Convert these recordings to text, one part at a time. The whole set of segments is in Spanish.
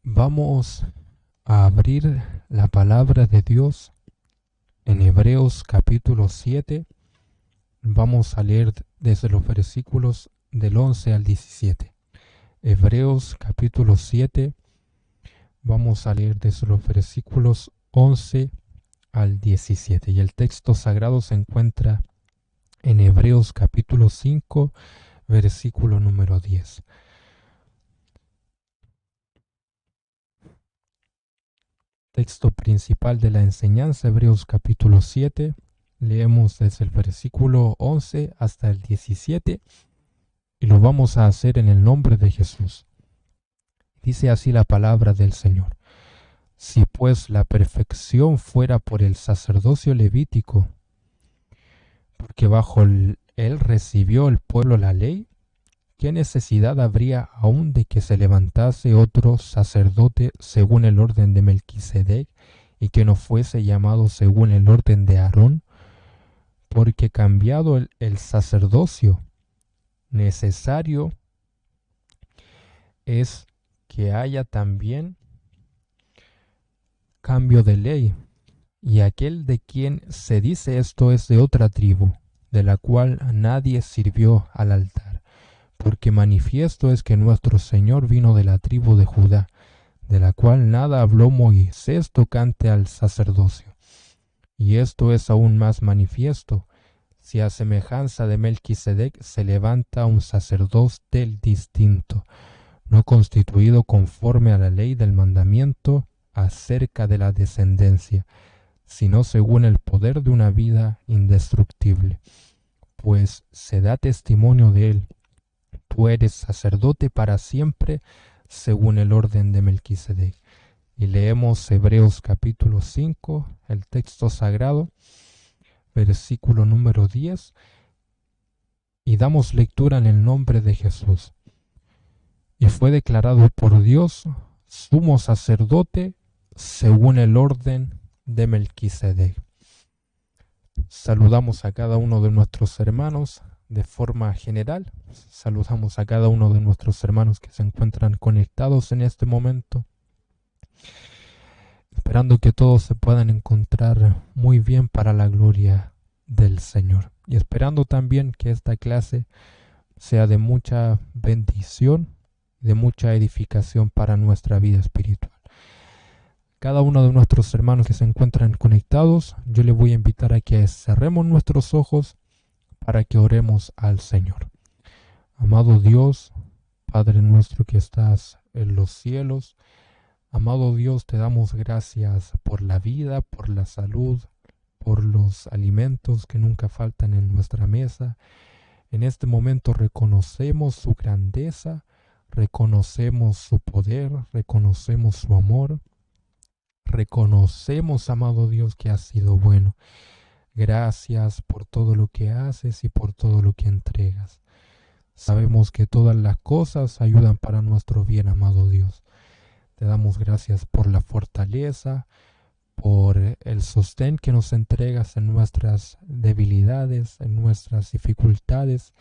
Vamos a abrir la palabra de Dios en Hebreos capítulo 7. Vamos a leer desde los versículos del 11 al 17. Hebreos capítulo 7. Vamos a leer desde los versículos 11 al 17. Y el texto sagrado se encuentra en Hebreos capítulo 5, versículo número 10. Texto principal de la enseñanza, Hebreos capítulo 7. Leemos desde el versículo 11 hasta el 17 y lo vamos a hacer en el nombre de Jesús. Dice así la palabra del Señor. Si pues la perfección fuera por el sacerdocio levítico, porque bajo él recibió el pueblo la ley, ¿qué necesidad habría aún de que se levantase otro sacerdote según el orden de Melquisedec y que no fuese llamado según el orden de Aarón? Porque cambiado el sacerdocio, necesario es que haya también cambio de ley, y aquel de quien se dice esto es de otra tribu, de la cual nadie sirvió al altar, porque manifiesto es que nuestro Señor vino de la tribu de Judá, de la cual nada habló Moisés tocante al sacerdocio. Y esto es aún más manifiesto, si a semejanza de Melquisedec se levanta un sacerdote distinto, no constituido conforme a la ley del mandamiento acerca de la descendencia, sino según el poder de una vida indestructible. Pues se da testimonio de él, tú eres sacerdote para siempre, según el orden de Melquisedec. Y leemos Hebreos capítulo 5, el texto sagrado, versículo número 10, y damos lectura en el nombre de Jesús. Y fue declarado por Dios sumo sacerdote según el orden de Melquisedec. Saludamos a cada uno de nuestros hermanos de forma general. Saludamos a cada uno de nuestros hermanos que se encuentran conectados en este momento, esperando que todos se puedan encontrar muy bien para la gloria del Señor, y esperando también que esta clase sea de mucha bendición, de mucha edificación para nuestra vida espiritual. Cada uno de nuestros hermanos que se encuentran conectados, yo le voy a invitar a que cerremos nuestros ojos para que oremos al Señor. Amado Dios, Padre nuestro que estás en los cielos, amado Dios, te damos gracias por la vida, por la salud, por los alimentos que nunca faltan en nuestra mesa. En este momento reconocemos su grandeza, reconocemos su poder, reconocemos su amor. Reconocemos, amado Dios, que has sido bueno. Gracias por todo lo que haces y por todo lo que entregas. Sabemos que todas las cosas ayudan para nuestro bien, amado Dios. Te damos gracias por la fortaleza, por el sostén que nos entregas en nuestras debilidades, en nuestras dificultades.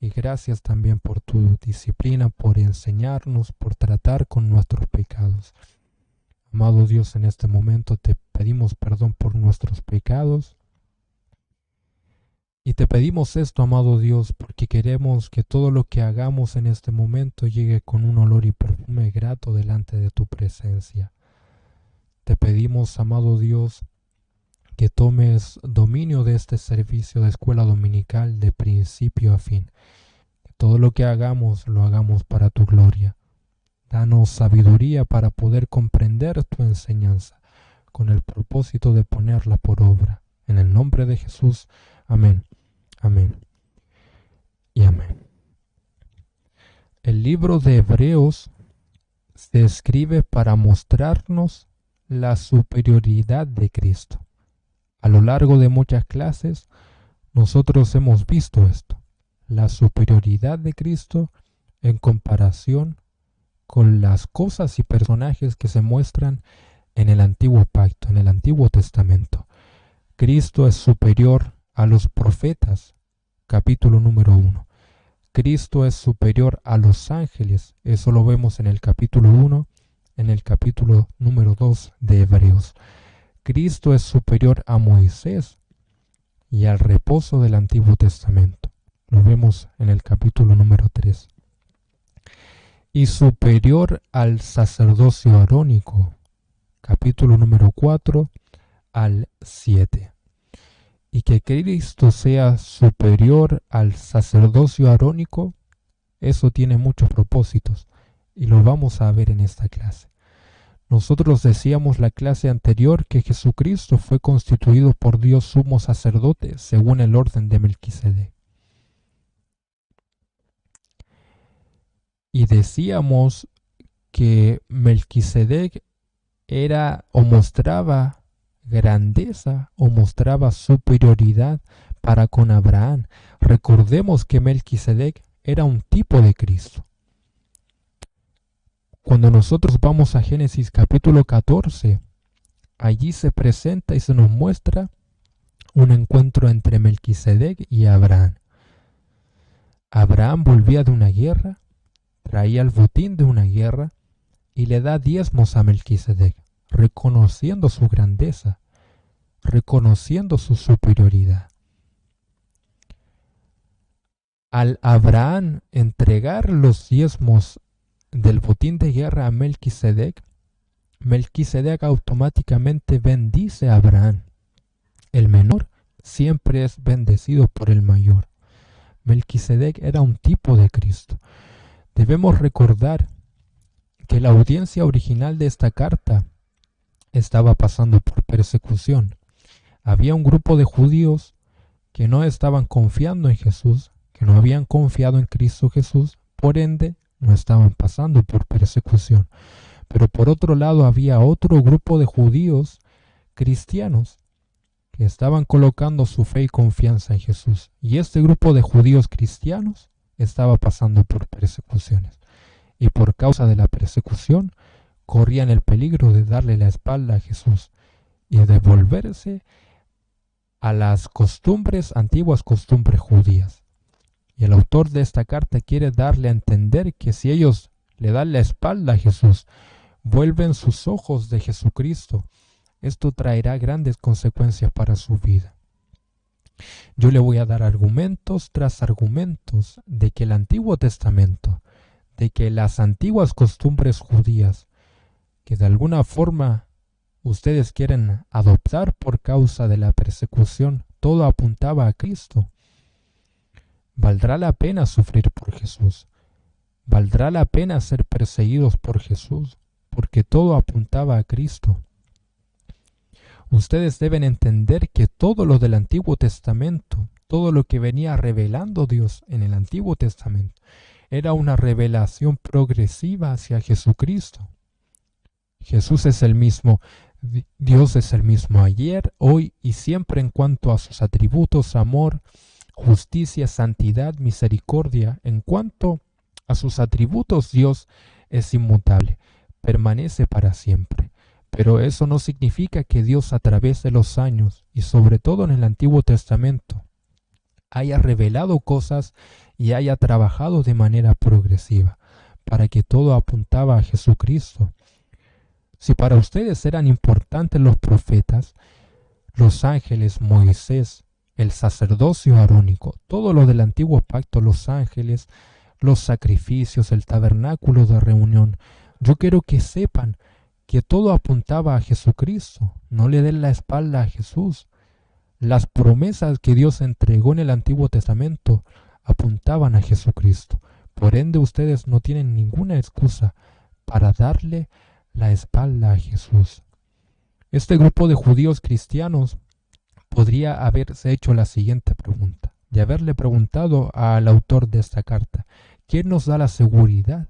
Y gracias también por tu disciplina, por enseñarnos, por tratar con nuestros pecados. Amado Dios, en este momento te pedimos perdón por nuestros pecados. Y te pedimos esto, amado Dios, porque queremos que todo lo que hagamos en este momento llegue con un olor y perfume grato delante de tu presencia. Te pedimos, amado Dios, que tomes dominio de este servicio de escuela dominical de principio a fin. Que todo lo que hagamos, lo hagamos para tu gloria. Danos sabiduría para poder comprender tu enseñanza, con el propósito de ponerla por obra. En el nombre de Jesús, amén, amén y amén. El libro de Hebreos se escribe para mostrarnos la superioridad de Cristo. A lo largo de muchas clases, nosotros hemos visto esto, la superioridad de Cristo en comparación con las cosas y personajes que se muestran en el Antiguo Pacto, en el Antiguo Testamento. Cristo es superior a los profetas, capítulo número 1. Cristo es superior a los ángeles, eso lo vemos en el capítulo 1 en el capítulo número 2 de Hebreos. Cristo es superior a Moisés y al reposo del Antiguo Testamento. Lo vemos en el capítulo número 3. Y superior al sacerdocio arónico, capítulo número 4 al 7. Y que Cristo sea superior al sacerdocio arónico, eso tiene muchos propósitos y lo vamos a ver en esta clase. Nosotros decíamos la clase anterior que Jesucristo fue constituido por Dios sumo sacerdote según el orden de Melquisedec. Y decíamos que Melquisedec era o mostraba grandeza o mostraba superioridad para con Abraham. Recordemos que Melquisedec era un tipo de Cristo. Cuando nosotros vamos a Génesis capítulo 14, allí se presenta y se nos muestra un encuentro entre Melquisedec y Abraham. Abraham volvía de una guerra, traía el botín de una guerra y le da diezmos a Melquisedec, reconociendo su grandeza, reconociendo su superioridad. Al Abraham entregar los diezmos del botín de guerra a Melquisedec, Melquisedec automáticamente bendice a Abraham. El menor siempre es bendecido por el mayor. Melquisedec era un tipo de Cristo. Debemos recordar que la audiencia original de esta carta estaba pasando por persecución. Había un grupo de judíos que no estaban confiando en Jesús, que no habían confiado en Cristo Jesús, por ende no estaban pasando por persecución. Pero por otro lado había otro grupo de judíos cristianos que estaban colocando su fe y confianza en Jesús. Y este grupo de judíos cristianos estaba pasando por persecuciones. Y por causa de la persecución corrían el peligro de darle la espalda a Jesús y de volverse a las antiguas costumbres judías. Y el autor de esta carta quiere darle a entender que si ellos le dan la espalda a Jesús, vuelven sus ojos de Jesucristo, esto traerá grandes consecuencias para su vida. Yo le voy a dar argumentos tras argumentos de que el Antiguo Testamento, de que las antiguas costumbres judías, que de alguna forma ustedes quieren adoptar por causa de la persecución, todo apuntaba a Cristo. ¿Valdrá la pena sufrir por Jesús? ¿Valdrá la pena ser perseguidos por Jesús? Porque todo apuntaba a Cristo. Ustedes deben entender que todo lo del Antiguo Testamento, todo lo que venía revelando Dios en el Antiguo Testamento, era una revelación progresiva hacia Jesucristo. Jesús es el mismo, Dios es el mismo ayer, hoy y siempre en cuanto a sus atributos, amor, justicia, santidad, misericordia. En cuanto a sus atributos, Dios es inmutable, permanece para siempre. Pero eso no significa que Dios a través de los años, y sobre todo en el Antiguo Testamento, haya revelado cosas y haya trabajado de manera progresiva, para que todo apuntaba a Jesucristo. Si para ustedes eran importantes los profetas, los ángeles, Moisés, el sacerdocio arónico, todo lo del antiguo pacto, los ángeles, los sacrificios, el tabernáculo de reunión, yo quiero que sepan que todo apuntaba a Jesucristo. No le den la espalda a Jesús. Las promesas que Dios entregó en el Antiguo Testamento apuntaban a Jesucristo. Por ende, ustedes no tienen ninguna excusa para darle la espalda a Jesús. Este grupo de judíos cristianos podría haberse hecho la siguiente pregunta y haberle preguntado al autor de esta carta: ¿quién nos da la seguridad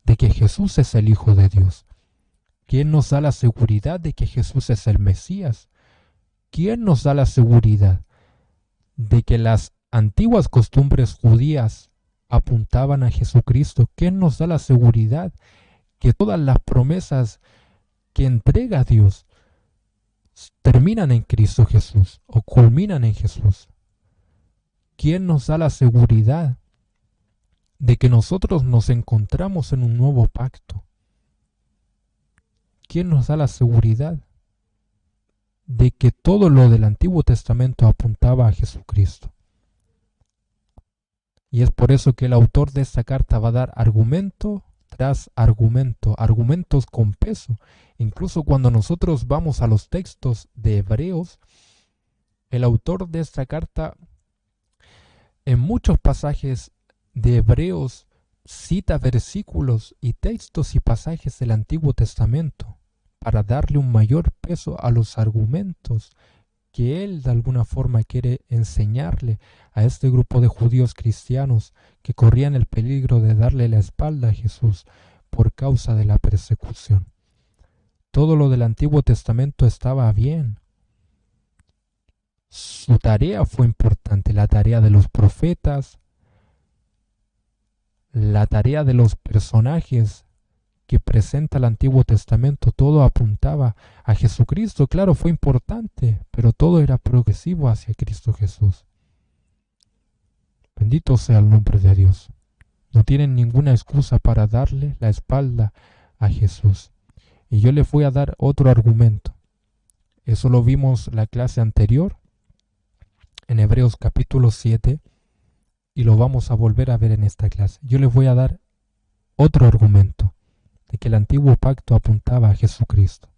de que Jesús es el Hijo de Dios? ¿Quién nos da la seguridad de que Jesús es el Mesías? ¿Quién nos da la seguridad de que las antiguas costumbres judías apuntaban a Jesucristo? ¿Quién nos da la seguridad que todas las promesas que entrega Dios terminan en Cristo Jesús o culminan en Jesús? ¿Quién nos da la seguridad de que nosotros nos encontramos en un nuevo pacto? ¿quién nos da la seguridad de que todo lo del Antiguo Testamento apuntaba a Jesucristo? Y es por eso que el autor de esta carta va a dar argumento tras argumento, argumentos con peso. Incluso cuando nosotros vamos a los textos de Hebreos, el autor de esta carta en muchos pasajes de Hebreos cita versículos y textos y pasajes del Antiguo Testamento para darle un mayor peso a los argumentos que él de alguna forma quiere enseñarle a este grupo de judíos cristianos que corrían el peligro de darle la espalda a Jesús por causa de la persecución. Todo lo del Antiguo Testamento estaba bien. Su tarea fue importante, la tarea de los profetas, la tarea de los personajes que presenta el Antiguo Testamento, todo apuntaba a Jesucristo. Claro, fue importante, pero todo era progresivo hacia Cristo Jesús. Bendito sea el nombre de Dios. No tienen ninguna excusa para darle la espalda a Jesús. Y yo les voy a dar otro argumento. Eso lo vimos la clase anterior, en Hebreos capítulo 7, y lo vamos a volver a ver en esta clase. Yo les voy a dar otro argumento de que el antiguo pacto apuntaba a Jesucristo.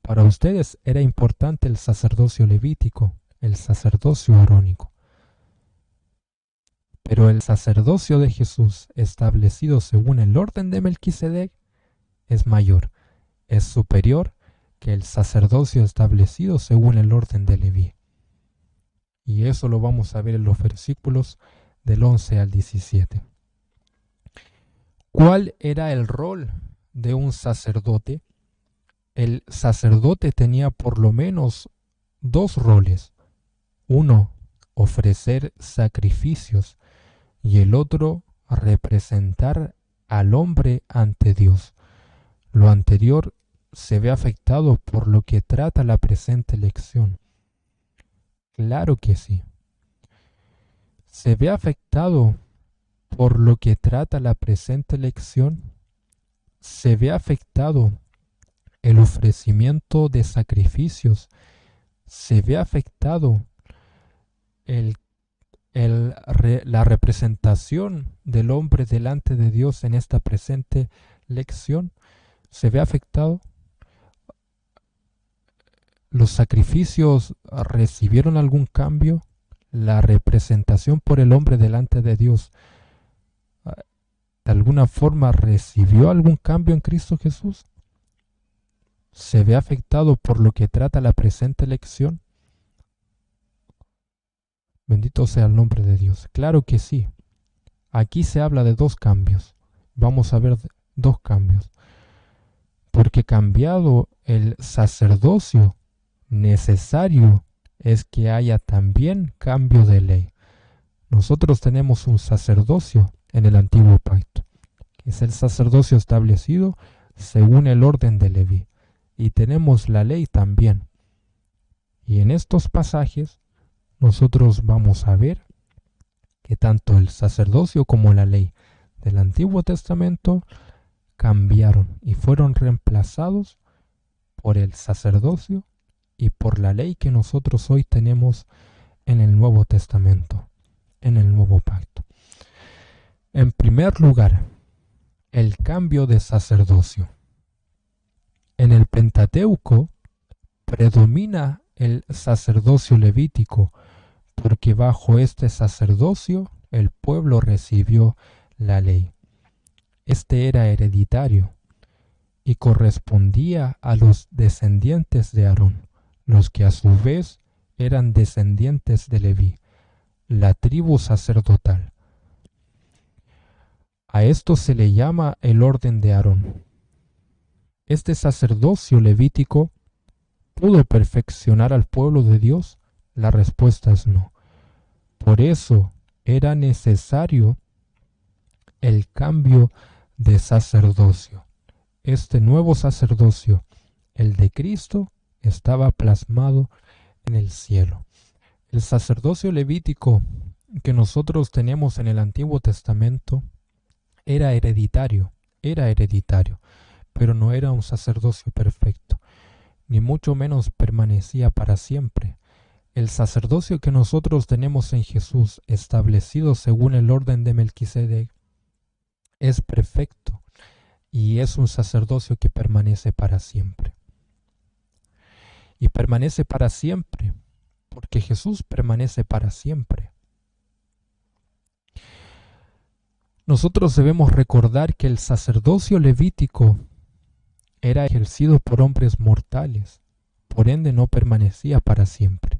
Para ustedes era importante el sacerdocio levítico, el sacerdocio arónico. Pero el sacerdocio de Jesús, establecido según el orden de Melquisedec, es mayor, es superior que el sacerdocio establecido según el orden de Leví. Y eso lo vamos a ver en los versículos del 11 al 17. ¿Cuál era el rol de un sacerdote? El sacerdote tenía por lo menos dos roles. Uno, ofrecer sacrificios, y el otro, representar al hombre ante Dios. Lo anterior se ve afectado por lo que trata la presente lección. Claro que sí. ¿Se ve afectado por lo que trata la presente lección? ¿Se ve afectado el ofrecimiento de sacrificios? ¿Se ve afectado la representación del hombre delante de Dios en esta presente lección? ¿Se ve afectado? ¿Los sacrificios recibieron algún cambio? ¿La representación por el hombre delante de Dios de alguna forma recibió algún cambio en Cristo Jesús? ¿Se ve afectado por lo que trata la presente lección? Bendito sea el nombre de Dios. Claro que sí. Aquí se habla de dos cambios. Vamos a ver dos cambios. Porque cambiado el sacerdocio, necesario es que haya también cambio de ley. Nosotros tenemos un sacerdocio en el antiguo pacto, que es el sacerdocio establecido según el orden de Leví. Y tenemos la ley también. Y en estos pasajes nosotros vamos a ver que tanto el sacerdocio como la ley del Antiguo Testamento cambiaron y fueron reemplazados por el sacerdocio y por la ley que nosotros hoy tenemos en el Nuevo Testamento, en el Nuevo Pacto. En primer lugar, el cambio de sacerdocio. En el Pentateuco predomina el sacerdocio levítico, porque bajo este sacerdocio el pueblo recibió la ley. Este era hereditario y correspondía a los descendientes de Aarón, los que a su vez eran descendientes de Leví, la tribu sacerdotal. A esto se le llama el orden de Aarón. ¿Este sacerdocio levítico pudo perfeccionar al pueblo de Dios? La respuesta es no. Por eso era necesario el cambio de sacerdocio. Este nuevo sacerdocio, el de Cristo, estaba plasmado en el cielo. El sacerdocio levítico que nosotros tenemos en el Antiguo Testamento era hereditario, pero no era un sacerdocio perfecto, ni mucho menos permanecía para siempre. El sacerdocio que nosotros tenemos en Jesús, establecido según el orden de Melquisedec, es perfecto y es un sacerdocio que permanece para siempre. Y permanece para siempre porque Jesús permanece para siempre. Nosotros debemos recordar que el sacerdocio levítico era ejercido por hombres mortales, por ende no permanecía para siempre.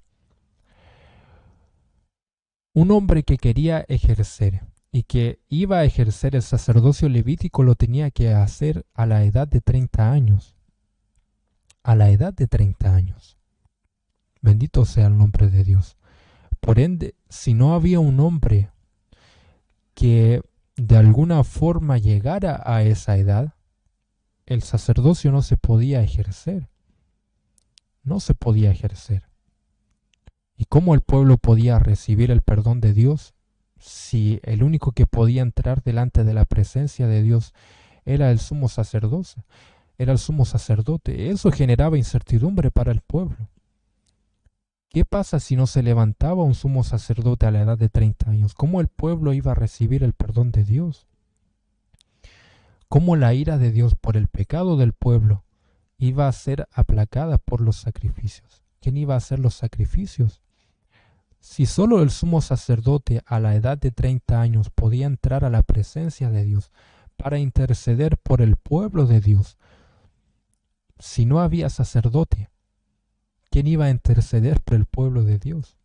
Un hombre que quería ejercer y que iba a ejercer el sacerdocio levítico lo tenía que hacer a la edad de 30 años. A la edad de 30 años. Bendito sea el nombre de Dios. Por ende, si no había un hombre que de alguna forma llegara a esa edad, el sacerdocio no se podía ejercer. No se podía ejercer. ¿Y cómo el pueblo podía recibir el perdón de Dios si el único que podía entrar delante de la presencia de Dios era el sumo sacerdote? Era el sumo sacerdote. Eso generaba incertidumbre para el pueblo. ¿Qué pasa si no se levantaba un sumo sacerdote a la edad de 30 años? ¿Cómo el pueblo iba a recibir el perdón de Dios? ¿Cómo la ira de Dios por el pecado del pueblo iba a ser aplacada por los sacrificios? ¿Quién iba a hacer los sacrificios? Si solo el sumo sacerdote a la edad de 30 años podía entrar a la presencia de Dios para interceder por el pueblo de Dios, si no había sacerdote, ¿quién iba a interceder por el pueblo de Dios?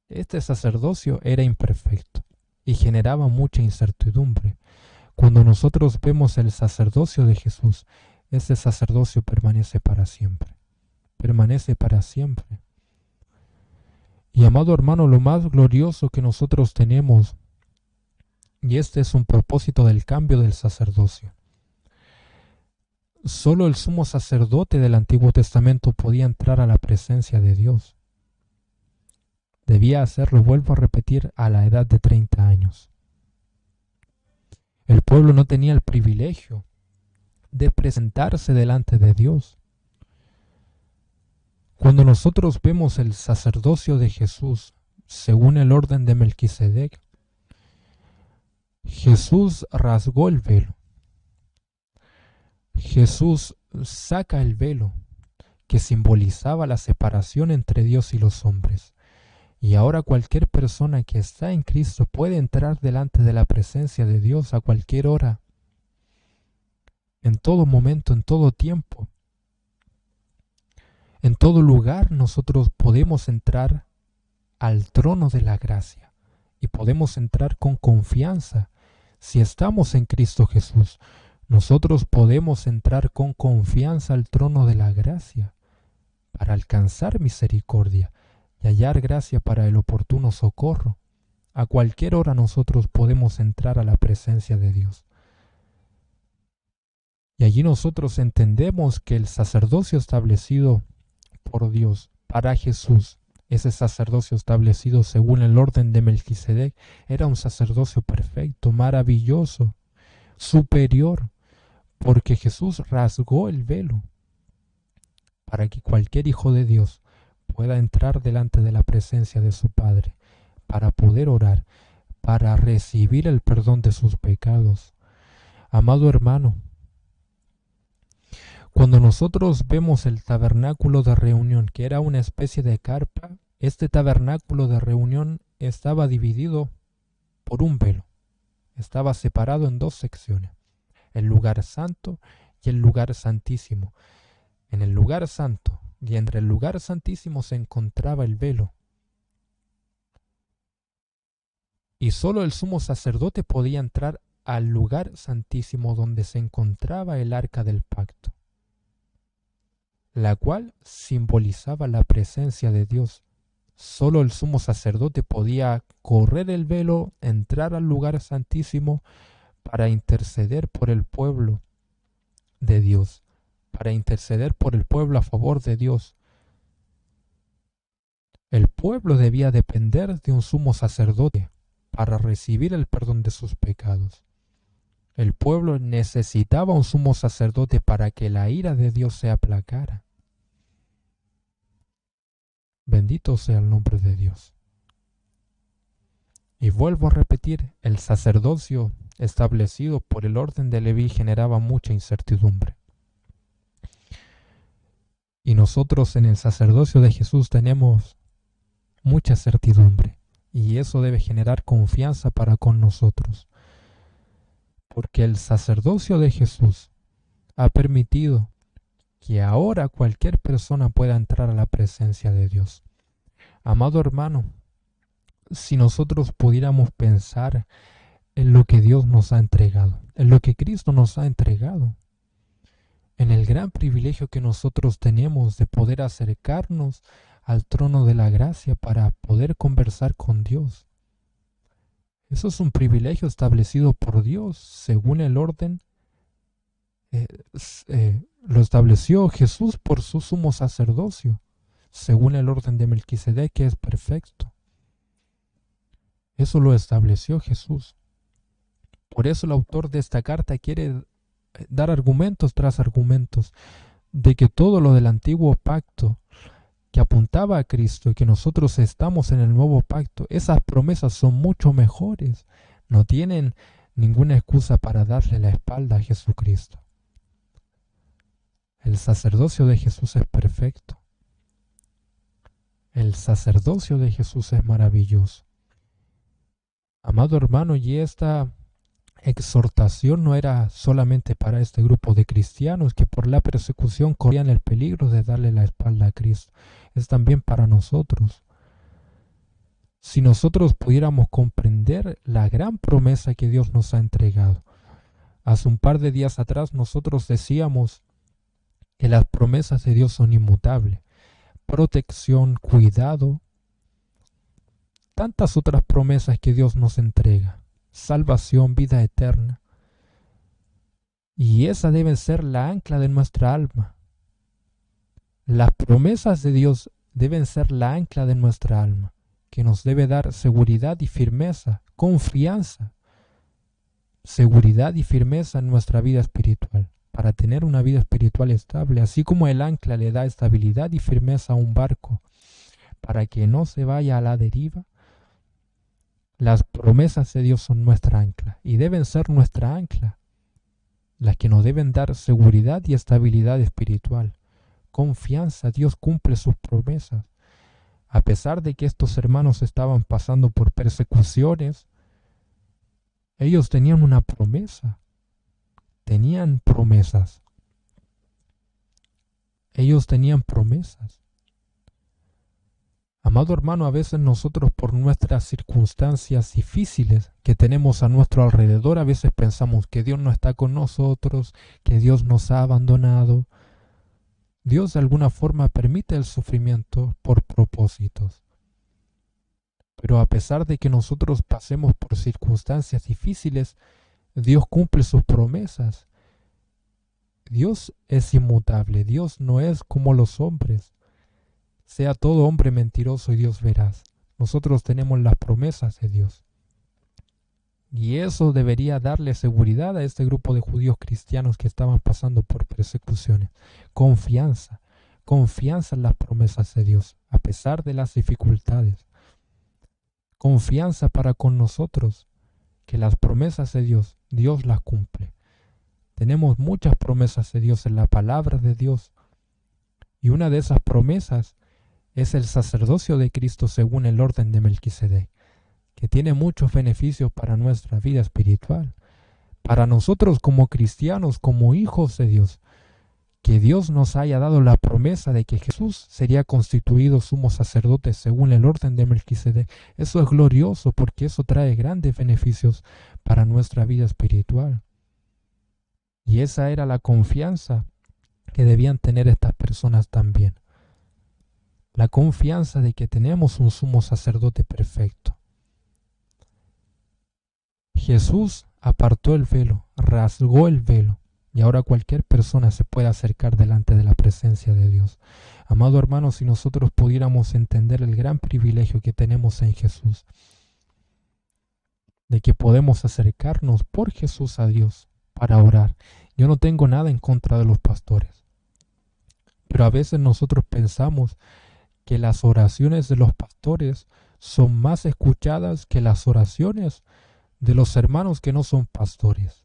Este sacerdocio era imperfecto y generaba mucha incertidumbre. Cuando nosotros vemos el sacerdocio de Jesús, ese sacerdocio permanece para siempre. Permanece para siempre. Y amado hermano, lo más glorioso que nosotros tenemos, y este es un propósito del cambio del sacerdocio, solo el sumo sacerdote del Antiguo Testamento podía entrar a la presencia de Dios. Debía hacerlo, vuelvo a repetir, a la edad de 30 años. El pueblo no tenía el privilegio de presentarse delante de Dios. Cuando nosotros vemos el sacerdocio de Jesús según el orden de Melquisedec, Jesús rasgó el velo. Jesús saca el velo que simbolizaba la separación entre Dios y los hombres. Y ahora cualquier persona que está en Cristo puede entrar delante de la presencia de Dios a cualquier hora, en todo momento, en todo tiempo. En todo lugar nosotros podemos entrar al trono de la gracia y podemos entrar con confianza. Si estamos en Cristo Jesús, nosotros podemos entrar con confianza al trono de la gracia para alcanzar misericordia y hallar gracia para el oportuno socorro. A cualquier hora nosotros podemos entrar a la presencia de Dios. Y allí nosotros entendemos que el sacerdocio establecido por Dios para Jesús, ese sacerdocio establecido según el orden de Melquisedec, era un sacerdocio perfecto, maravilloso, superior, porque Jesús rasgó el velo para que cualquier hijo de Dios pueda entrar delante de la presencia de su Padre, para poder orar, para recibir el perdón de sus pecados. Amado hermano, cuando nosotros vemos el tabernáculo de reunión, que era una especie de carpa, este tabernáculo de reunión estaba dividido por un velo. Estaba separado en dos secciones, el lugar santo y el lugar santísimo. En el lugar santo y entre el lugar santísimo se encontraba el velo. Y solo el sumo sacerdote podía entrar al lugar santísimo donde se encontraba el arca del pacto, la cual simbolizaba la presencia de Dios. Solo el sumo sacerdote podía correr el velo, entrar al lugar santísimo para interceder por el pueblo de Dios, para interceder por el pueblo a favor de Dios. El pueblo debía depender de un sumo sacerdote para recibir el perdón de sus pecados. El pueblo necesitaba un sumo sacerdote para que la ira de Dios se aplacara. Bendito sea el nombre de Dios. Y vuelvo a repetir, el sacerdocio establecido por el orden de Leví generaba mucha incertidumbre. Y nosotros en el sacerdocio de Jesús tenemos mucha certidumbre. Y eso debe generar confianza para con nosotros. Porque el sacerdocio de Jesús ha permitido que ahora cualquier persona pueda entrar a la presencia de Dios. Amado hermano, si nosotros pudiéramos pensar en lo que Dios nos ha entregado, en lo que Cristo nos ha entregado, en el gran privilegio que nosotros tenemos de poder acercarnos al trono de la gracia para poder conversar con Dios. Eso es un privilegio establecido por Dios según el orden. Lo estableció Jesús por su sumo sacerdocio, según el orden de Melquisedec, que es perfecto. Eso lo estableció Jesús. Por eso el autor de esta carta quiere dar argumentos tras argumentos de que todo lo del antiguo pacto que apuntaba a Cristo y que nosotros estamos en el nuevo pacto, esas promesas son mucho mejores. No tienen ninguna excusa para darle la espalda a Jesucristo. El sacerdocio de Jesús es perfecto. El sacerdocio de Jesús es maravilloso. Amado hermano, y esta exhortación no era solamente para este grupo de cristianos que por la persecución corrían el peligro de darle la espalda a Cristo. Es también para nosotros. Si nosotros pudiéramos comprender la gran promesa que Dios nos ha entregado. Hace un par de días atrás nosotros decíamos que las promesas de Dios son inmutables. Protección, cuidado, tantas otras promesas que Dios nos entrega. Salvación, vida eterna. Y esa debe ser la ancla de nuestra alma. Las promesas de Dios deben ser la ancla de nuestra alma, que nos debe dar seguridad y firmeza, confianza, seguridad y firmeza en nuestra vida espiritual, para tener una vida espiritual estable, así como el ancla le da estabilidad y firmeza a un barco, para que no se vaya a la deriva. Las promesas de Dios son nuestra ancla y deben ser nuestra ancla, las que nos deben dar seguridad y estabilidad espiritual. Confianza, Dios cumple sus promesas. A pesar de que estos hermanos estaban pasando por persecuciones, ellos tenían una promesa. Tenían promesas. Ellos tenían promesas. Amado hermano, a veces nosotros por nuestras circunstancias difíciles que tenemos a nuestro alrededor, a veces pensamos que Dios no está con nosotros, que Dios nos ha abandonado. Dios de alguna forma permite el sufrimiento por propósitos. Pero a pesar de que nosotros pasemos por circunstancias difíciles, Dios cumple sus promesas. Dios es inmutable, Dios no es como los hombres. Sea todo hombre mentiroso y Dios veraz. Nosotros tenemos las promesas de Dios. Y eso debería darle seguridad a este grupo de judíos cristianos que estaban pasando por persecuciones. Confianza, confianza en las promesas de Dios, a pesar de las dificultades. Confianza para con nosotros, que las promesas de Dios, Dios las cumple. Tenemos muchas promesas de Dios en la palabra de Dios. Y una de esas promesas es el sacerdocio de Cristo según el orden de Melquisedec, que tiene muchos beneficios para nuestra vida espiritual, para nosotros como cristianos, como hijos de Dios, que Dios nos haya dado la promesa de que Jesús sería constituido sumo sacerdote según el orden de Melquisedec. Eso es glorioso porque eso trae grandes beneficios para nuestra vida espiritual. Y esa era la confianza que debían tener estas personas también. La confianza de que tenemos un sumo sacerdote perfecto. Jesús apartó el velo, rasgó el velo, y ahora cualquier persona se puede acercar delante de la presencia de Dios. Amado hermano, si nosotros pudiéramos entender el gran privilegio que tenemos en Jesús, de que podemos acercarnos por Jesús a Dios para orar. Yo no tengo nada en contra de los pastores, pero a veces nosotros pensamos que las oraciones de los pastores son más escuchadas que las oraciones de los hermanos que no son pastores.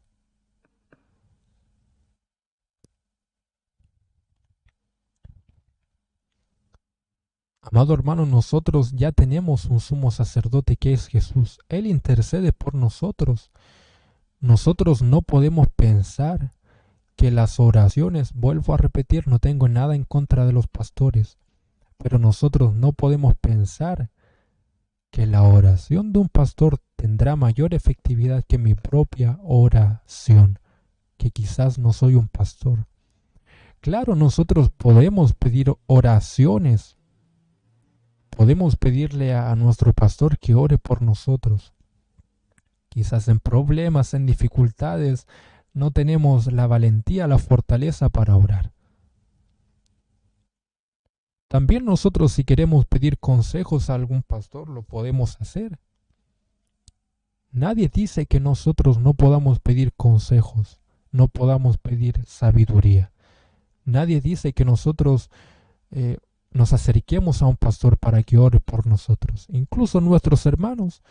Amado hermano, nosotros ya tenemos un sumo sacerdote que es Jesús. Él intercede por nosotros. Nosotros no podemos pensar que las oraciones, vuelvo a repetir, no tengo nada en contra de los pastores, pero nosotros no podemos pensar que la oración de un pastor tendrá mayor efectividad que mi propia oración, que quizás no soy un pastor. Claro, nosotros podemos pedir oraciones, podemos pedirle a nuestro pastor que ore por nosotros. Quizás en problemas, en dificultades, no tenemos la valentía, la fortaleza para orar. También nosotros, si queremos pedir consejos a algún pastor, lo podemos hacer. Nadie dice que nosotros no podamos pedir consejos, no podamos pedir sabiduría. Nadie dice que nosotros nos acerquemos a un pastor para que ore por nosotros. Incluso nuestros hermanos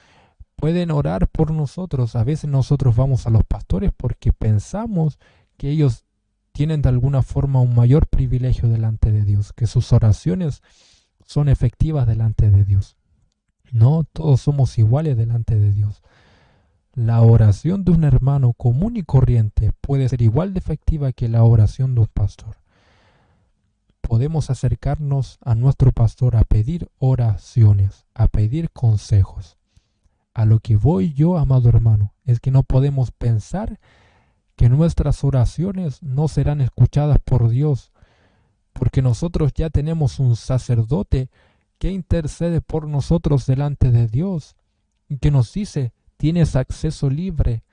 pueden orar por nosotros. A veces nosotros vamos a los pastores porque pensamos que ellos tienen de alguna forma un mayor privilegio delante de Dios, que sus oraciones son efectivas delante de Dios. No, todos somos iguales delante de Dios. La oración de un hermano común y corriente puede ser igual de efectiva que la oración de un pastor. Podemos acercarnos a nuestro pastor a pedir oraciones, a pedir consejos. A lo que voy yo, amado hermano, es que no podemos pensar que nuestras oraciones no serán escuchadas por Dios, porque nosotros ya tenemos un sacerdote que intercede por nosotros delante de Dios y que nos dice: tienes acceso libre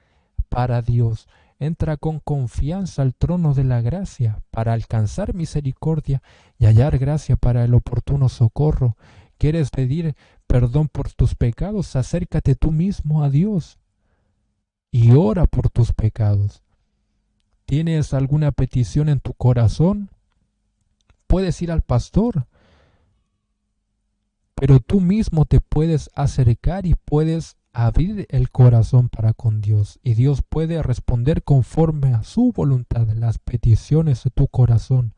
para Dios. Entra con confianza al trono de la gracia para alcanzar misericordia y hallar gracia para el oportuno socorro. ¿Quieres pedir perdón por tus pecados? Acércate tú mismo a Dios y ora por tus pecados. ¿Tienes alguna petición en tu corazón? Puedes ir al pastor, pero tú mismo te puedes acercar y puedes abrir el corazón para con Dios, y Dios puede responder conforme a su voluntad las peticiones de tu corazón.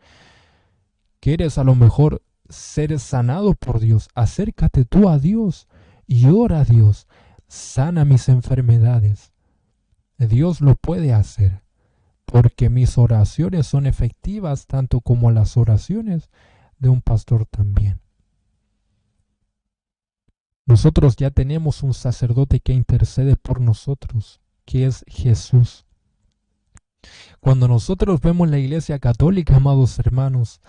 ¿Quieres a lo mejor ser sanado por Dios? Acércate tú a Dios y ora a Dios: sana mis enfermedades. Dios lo puede hacer, porque mis oraciones son efectivas tanto como las oraciones de un pastor también. Nosotros ya tenemos un sacerdote que intercede por nosotros, que es Jesús. Cuando nosotros vemos la Iglesia Católica, amados hermanos,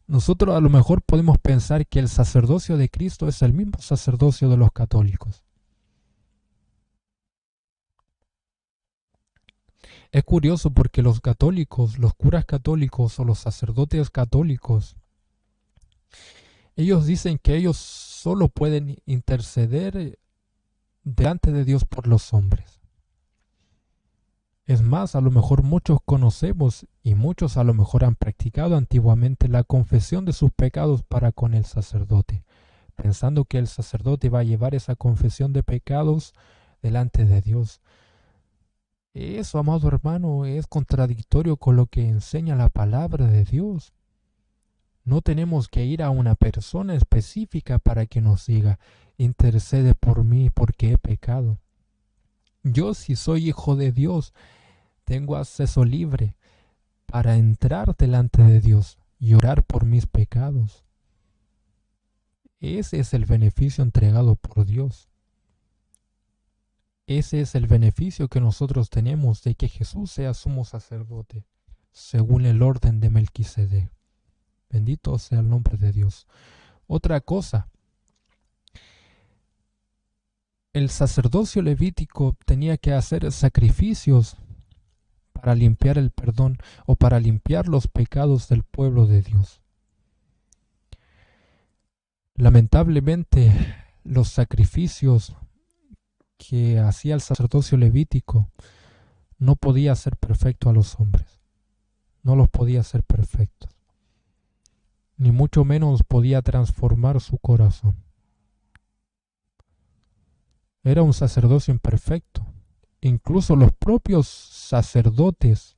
nosotros a lo mejor podemos pensar que el sacerdocio de Cristo es el mismo sacerdocio de los católicos. Es curioso porque los católicos, los curas católicos o los sacerdotes católicos, ellos dicen que ellos solo pueden interceder delante de Dios por los hombres. Es más, a lo mejor muchos conocemos y muchos a lo mejor han practicado antiguamente la confesión de sus pecados para con el sacerdote, pensando que el sacerdote va a llevar esa confesión de pecados delante de Dios. Eso, amado hermano, es contradictorio con lo que enseña la palabra de Dios. No tenemos que ir a una persona específica para que nos diga: intercede por mí porque he pecado. Yo, si soy hijo de Dios, tengo acceso libre para entrar delante de Dios y orar por mis pecados. Ese es el beneficio entregado por Dios. Ese es el beneficio que nosotros tenemos de que Jesús sea sumo sacerdote, según el orden de Melquisedec. Bendito sea el nombre de Dios. Otra cosa, el sacerdocio levítico tenía que hacer sacrificios para limpiar el perdón o para limpiar los pecados del pueblo de Dios. Lamentablemente, los sacrificios que hacía el sacerdocio levítico no podía hacer perfecto a los hombres, no los podía hacer perfectos, ni mucho menos podía transformar su corazón. Era un sacerdocio imperfecto. Incluso los propios sacerdotes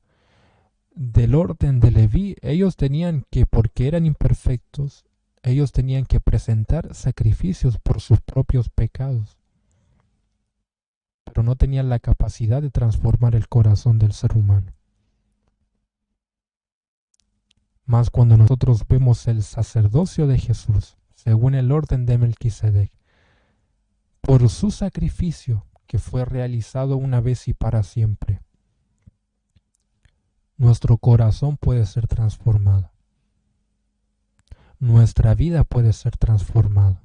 del orden de Leví, ellos tenían que, porque eran imperfectos, ellos tenían que presentar sacrificios por sus propios pecados, pero no tenían la capacidad de transformar el corazón del ser humano. Mas cuando nosotros vemos el sacerdocio de Jesús, según el orden de Melquisedec, por su sacrificio que fue realizado una vez y para siempre, nuestro corazón puede ser transformado. Nuestra vida puede ser transformada.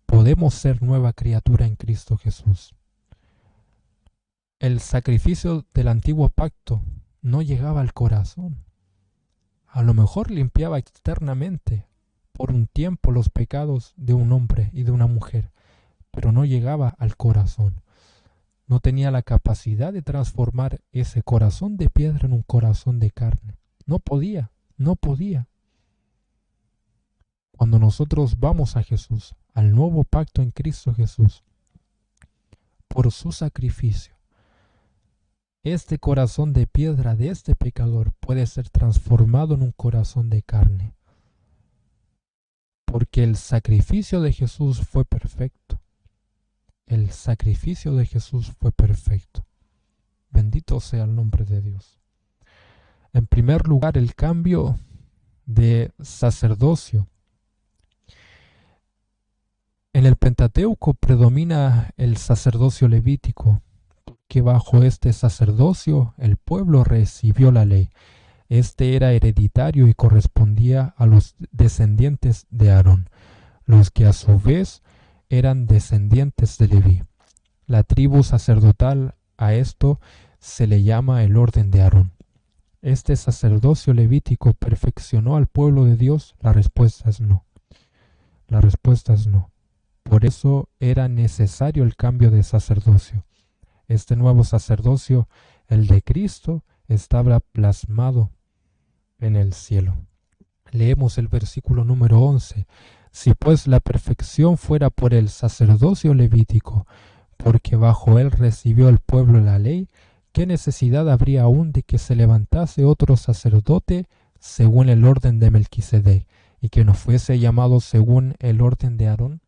Podemos ser nueva criatura en Cristo Jesús. El sacrificio del antiguo pacto no llegaba al corazón. A lo mejor limpiaba externamente por un tiempo los pecados de un hombre y de una mujer, pero no llegaba al corazón. No tenía la capacidad de transformar ese corazón de piedra en un corazón de carne. No podía. Cuando nosotros vamos a Jesús, al nuevo pacto en Cristo Jesús, por su sacrificio, este corazón de piedra de este pecador puede ser transformado en un corazón de carne. Porque el sacrificio de Jesús fue perfecto. El sacrificio de Jesús fue perfecto. Bendito sea el nombre de Dios. En primer lugar, el cambio de sacerdocio. En el Pentateuco predomina el sacerdocio levítico, que bajo este sacerdocio el pueblo recibió la ley. Este era hereditario y correspondía a los descendientes de Aarón, los que a su vez eran descendientes de Leví. La tribu sacerdotal, a esto se le llama el orden de Aarón. ¿Este sacerdocio levítico perfeccionó al pueblo de Dios? La respuesta es no. La respuesta es no. Por eso era necesario el cambio de sacerdocio. Este nuevo sacerdocio, el de Cristo, estaba plasmado en el cielo. Leemos el versículo número 11. Si pues la perfección fuera por el sacerdocio levítico, porque bajo él recibió el pueblo la ley, ¿qué necesidad habría aún de que se levantase otro sacerdote según el orden de Melquisedec, y que no fuese llamado según el orden de Aarón?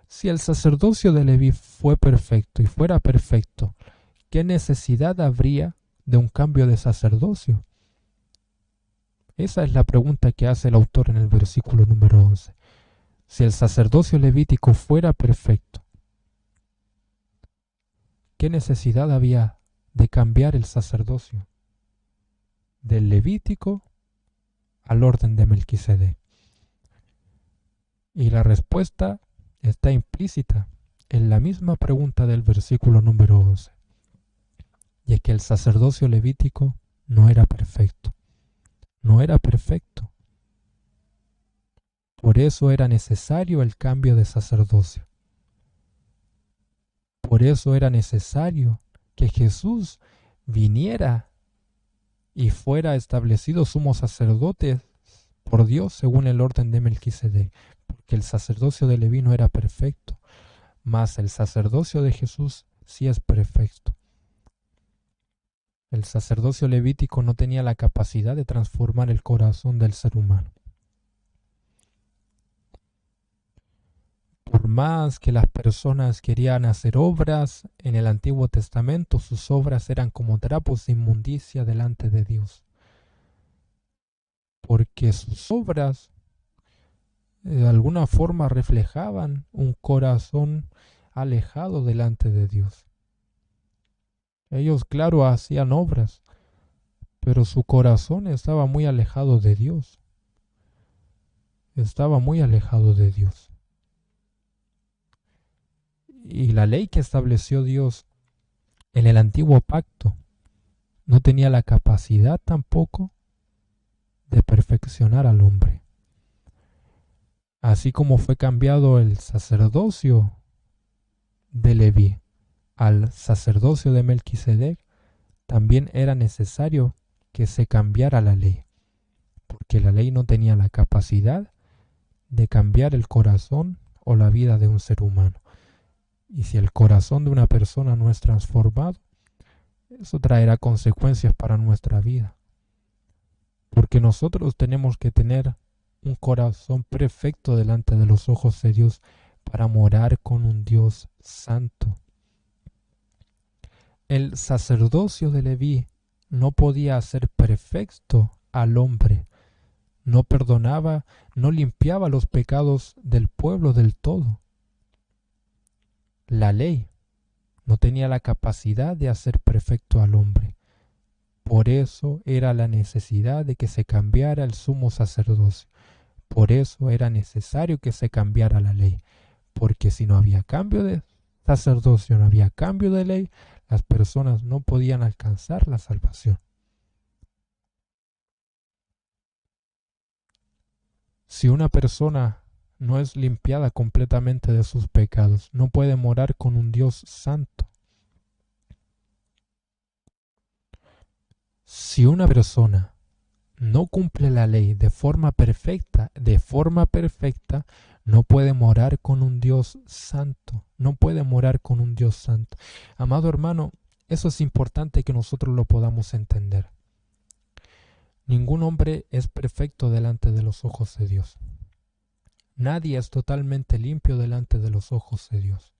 Si el sacerdocio de Leví fue perfecto y fuera perfecto, ¿qué necesidad habría de un cambio de sacerdocio? Esa es la pregunta que hace el autor en el versículo número 11. Si el sacerdocio levítico fuera perfecto, ¿qué necesidad había de cambiar el sacerdocio del levítico al orden de Melquisedec? Y la respuesta está implícita en la misma pregunta del versículo número 11. Y es que el sacerdocio levítico no era perfecto. No era perfecto. Por eso era necesario el cambio de sacerdocio. Por eso era necesario que Jesús viniera y fuera establecido sumo sacerdote por Dios según el orden de Melquisedec, porque el sacerdocio de Leví no era perfecto, mas el sacerdocio de Jesús sí es perfecto. El sacerdocio levítico no tenía la capacidad de transformar el corazón del ser humano. Por más que las personas querían hacer obras en el Antiguo Testamento, sus obras eran como trapos de inmundicia delante de Dios. Porque sus obras de alguna forma reflejaban un corazón alejado delante de Dios. Ellos, claro, hacían obras, pero su corazón estaba muy alejado de Dios. Estaba muy alejado de Dios. Y la ley que estableció Dios en el antiguo pacto no tenía la capacidad tampoco de perfeccionar al hombre. Así como fue cambiado el sacerdocio de Leví al sacerdocio de Melquisedec, también era necesario que se cambiara la ley, porque la ley no tenía la capacidad de cambiar el corazón o la vida de un ser humano. Y si el corazón de una persona no es transformado, eso traerá consecuencias para nuestra vida. Porque nosotros tenemos que tener un corazón perfecto delante de los ojos de Dios para morar con un Dios santo. El sacerdocio de Leví no podía hacer perfecto al hombre, no perdonaba, no limpiaba los pecados del pueblo del todo. La ley no tenía la capacidad de hacer perfecto al hombre. Por eso era la necesidad de que se cambiara el sumo sacerdocio. Por eso era necesario que se cambiara la ley. Porque si no había cambio de sacerdocio, no había cambio de ley, las personas no podían alcanzar la salvación. Si una persona no es limpiada completamente de sus pecados, no puede morar con un Dios santo. Si una persona no cumple la ley de forma perfecta, no puede morar con un Dios santo, no puede morar con un Dios santo. Amado hermano, eso es importante que nosotros lo podamos entender. Ningún hombre es perfecto delante de los ojos de Dios. Nadie es totalmente limpio delante de los ojos de Dios.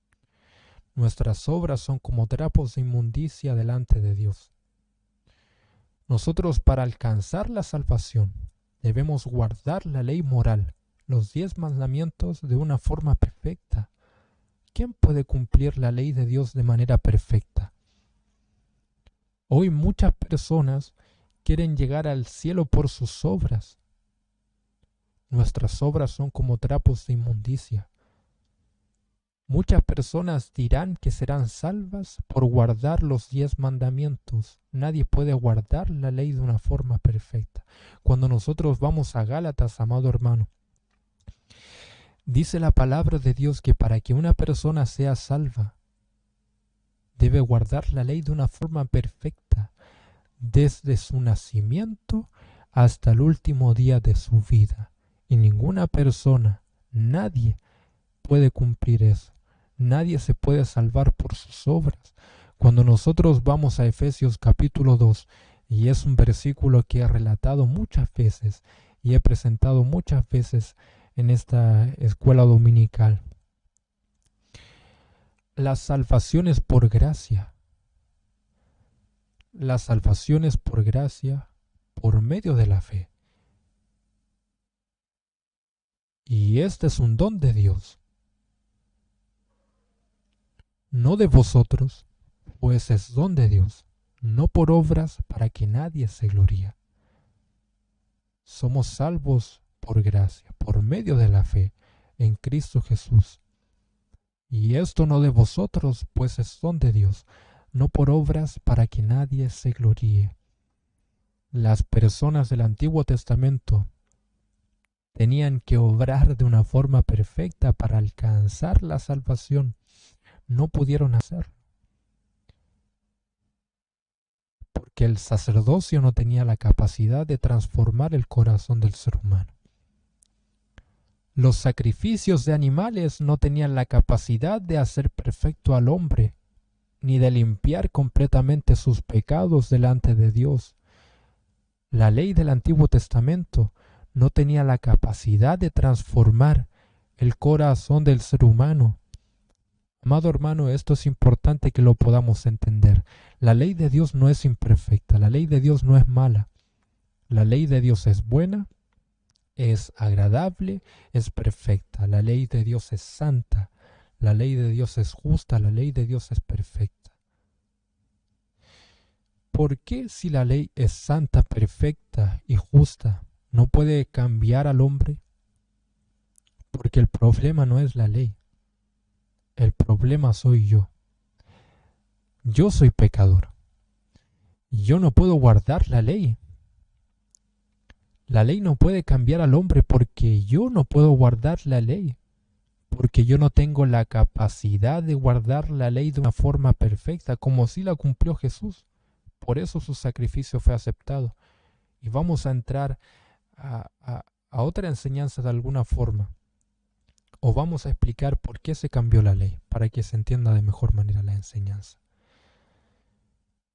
Nuestras obras son como trapos de inmundicia delante de Dios. Nosotros, para alcanzar la salvación, debemos guardar la ley moral, los 10 mandamientos, de una forma perfecta. ¿Quién puede cumplir la ley de Dios de manera perfecta? Hoy muchas personas quieren llegar al cielo por sus obras. Nuestras obras son como trapos de inmundicia. Muchas personas dirán que serán salvas por guardar los 10 mandamientos. Nadie puede guardar la ley de una forma perfecta. Cuando nosotros vamos a Gálatas, amado hermano, dice la palabra de Dios que para que una persona sea salva, debe guardar la ley de una forma perfecta, desde su nacimiento hasta el último día de su vida. Y ninguna persona, nadie puede cumplir eso. Nadie se puede salvar por sus obras. Cuando nosotros vamos a Efesios capítulo 2, y es un versículo que he relatado muchas veces y he presentado muchas veces en esta escuela dominical. La salvación es por gracia. La salvación es por gracia, por medio de la fe. Y este es un don de Dios, no de vosotros, pues es don de Dios, no por obras para que nadie se gloríe. Somos salvos por gracia, por medio de la fe en Cristo Jesús. Y esto no de vosotros, pues es don de Dios, no por obras para que nadie se gloríe. Las personas del Antiguo Testamento tenían que obrar de una forma perfecta para alcanzar la salvación. No pudieron hacerlo, porque el sacerdocio no tenía la capacidad de transformar el corazón del ser humano. Los sacrificios de animales no tenían la capacidad de hacer perfecto al hombre, ni de limpiar completamente sus pecados delante de Dios. La ley del Antiguo Testamento no tenía la capacidad de transformar el corazón del ser humano. Amado hermano, esto es importante que lo podamos entender. La ley de Dios no es imperfecta, la ley de Dios no es mala. La ley de Dios es buena, es agradable, es perfecta. La ley de Dios es santa, la ley de Dios es justa, la ley de Dios es perfecta. ¿Por qué, si la ley es santa, perfecta y justa, no puede cambiar al hombre? Porque el problema no es la ley. El problema soy yo. Yo soy pecador. Yo no puedo guardar la ley. La ley no puede cambiar al hombre porque yo no puedo guardar la ley, porque yo no tengo la capacidad de guardar la ley de una forma perfecta, como si la cumplió Jesús. Por eso su sacrificio fue aceptado. Y vamos a entrar a otra enseñanza de alguna forma. O vamos a explicar por qué se cambió la ley, para que se entienda de mejor manera la enseñanza.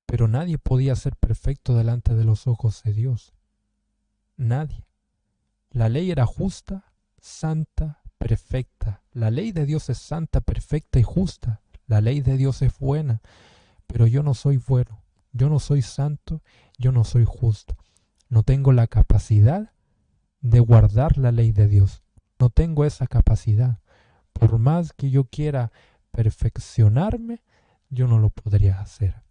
Pero nadie podía ser perfecto delante de los ojos de Dios. Nadie. La ley era justa, santa, perfecta. La ley de Dios es santa, perfecta y justa. La ley de Dios es buena, pero yo no soy bueno. Yo no soy santo, yo no soy justo. No tengo la capacidad de guardar la ley de Dios. No tengo esa capacidad. Por más que yo quiera perfeccionarme, yo no lo podría hacer.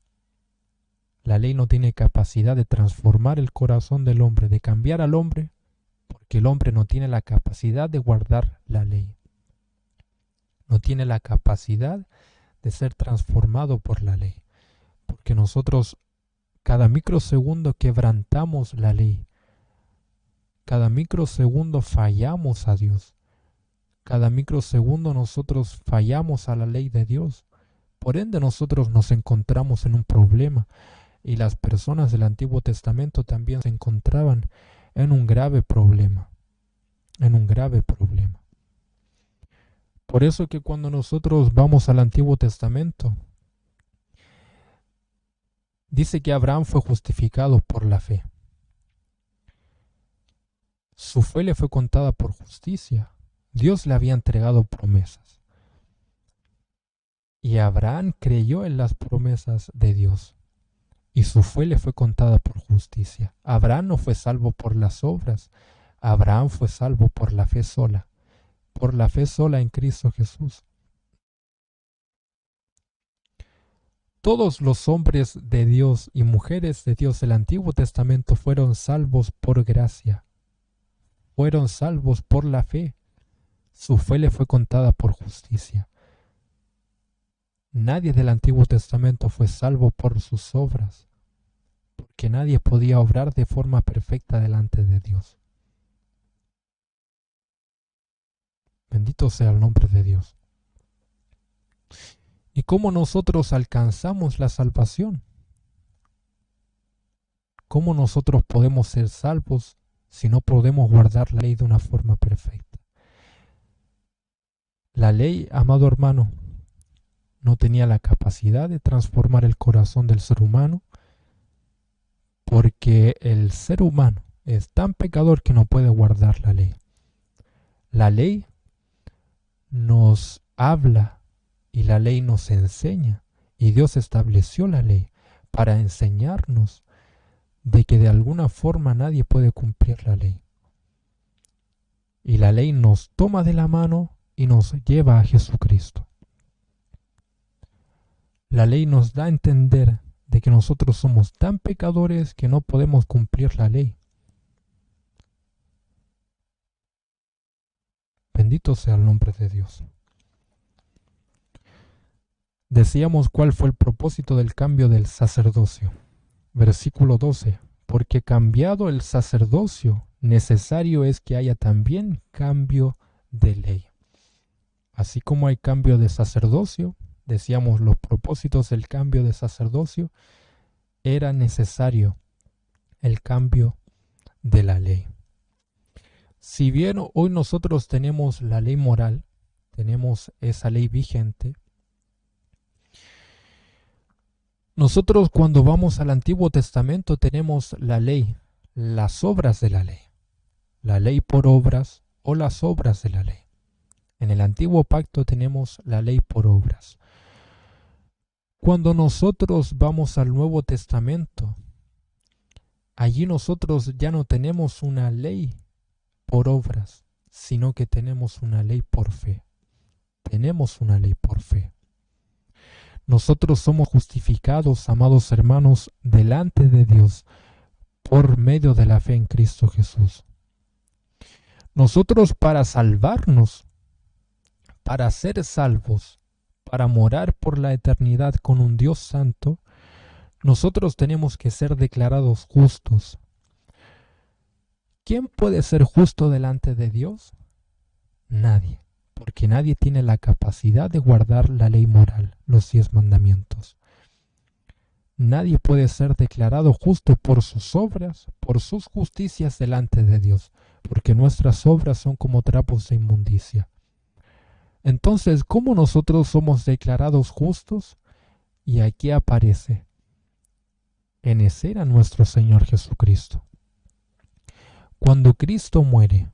La ley no tiene capacidad de transformar el corazón del hombre, de cambiar al hombre, porque el hombre no tiene la capacidad de guardar la ley. No tiene la capacidad de ser transformado por la ley, porque nosotros cada microsegundo quebrantamos la ley. Cada microsegundo fallamos a Dios. Cada microsegundo nosotros fallamos a la ley de Dios. Por ende nosotros nos encontramos en un problema. Y las personas del Antiguo Testamento también se encontraban en un grave problema. En un grave problema. Por eso que cuando nosotros vamos al Antiguo Testamento, dice que Abraham fue justificado por la fe. Su fe le fue contada por justicia. Dios le había entregado promesas. Y Abraham creyó en las promesas de Dios. Y su fe le fue contada por justicia. Abraham no fue salvo por las obras. Abraham fue salvo por la fe sola. Por la fe sola en Cristo Jesús. Todos los hombres de Dios y mujeres de Dios del Antiguo Testamento fueron salvos por gracia. Fueron salvos por la fe. Su fe le fue contada por justicia. Nadie del Antiguo Testamento fue salvo por sus obras, porque nadie podía obrar de forma perfecta delante de Dios. Bendito sea el nombre de Dios. ¿Y cómo nosotros alcanzamos la salvación? ¿Cómo nosotros podemos ser salvos si no podemos guardar la ley de una forma perfecta? La ley, amado hermano, no tenía la capacidad de transformar el corazón del ser humano, porque el ser humano es tan pecador que no puede guardar la ley. La ley nos habla y la ley nos enseña, y Dios estableció la ley para enseñarnos de que de alguna forma nadie puede cumplir la ley. Y la ley nos toma de la mano y nos lleva a Jesucristo. La ley nos da a entender de que nosotros somos tan pecadores que no podemos cumplir la ley. Bendito sea el nombre de Dios. Decíamos cuál fue el propósito del cambio del sacerdocio. Versículo 12. Porque cambiado el sacerdocio, necesario es que haya también cambio de ley. Así como hay cambio de sacerdocio, decíamos los propósitos del cambio de sacerdocio, era necesario el cambio de la ley. Si bien hoy nosotros tenemos la ley moral, tenemos esa ley vigente, nosotros cuando vamos al Antiguo Testamento tenemos la ley, las obras de la ley por obras o las obras de la ley. En el Antiguo Pacto tenemos la ley por obras. Cuando nosotros vamos al Nuevo Testamento, allí nosotros ya no tenemos una ley por obras, sino que tenemos una ley por fe. Tenemos una ley por fe. Nosotros somos justificados, amados hermanos, delante de Dios por medio de la fe en Cristo Jesús. Nosotros para salvarnos, para ser salvos, para morar por la eternidad con un Dios santo, nosotros tenemos que ser declarados justos. ¿Quién puede ser justo delante de Dios? Nadie, porque nadie tiene la capacidad de guardar la ley moral, los 10 mandamientos. Nadie puede ser declarado justo por sus obras, por sus justicias delante de Dios, porque nuestras obras son como trapos de inmundicia. Entonces, ¿cómo nosotros somos declarados justos? Y aquí aparece: en ese era nuestro Señor Jesucristo. Cuando Cristo muere,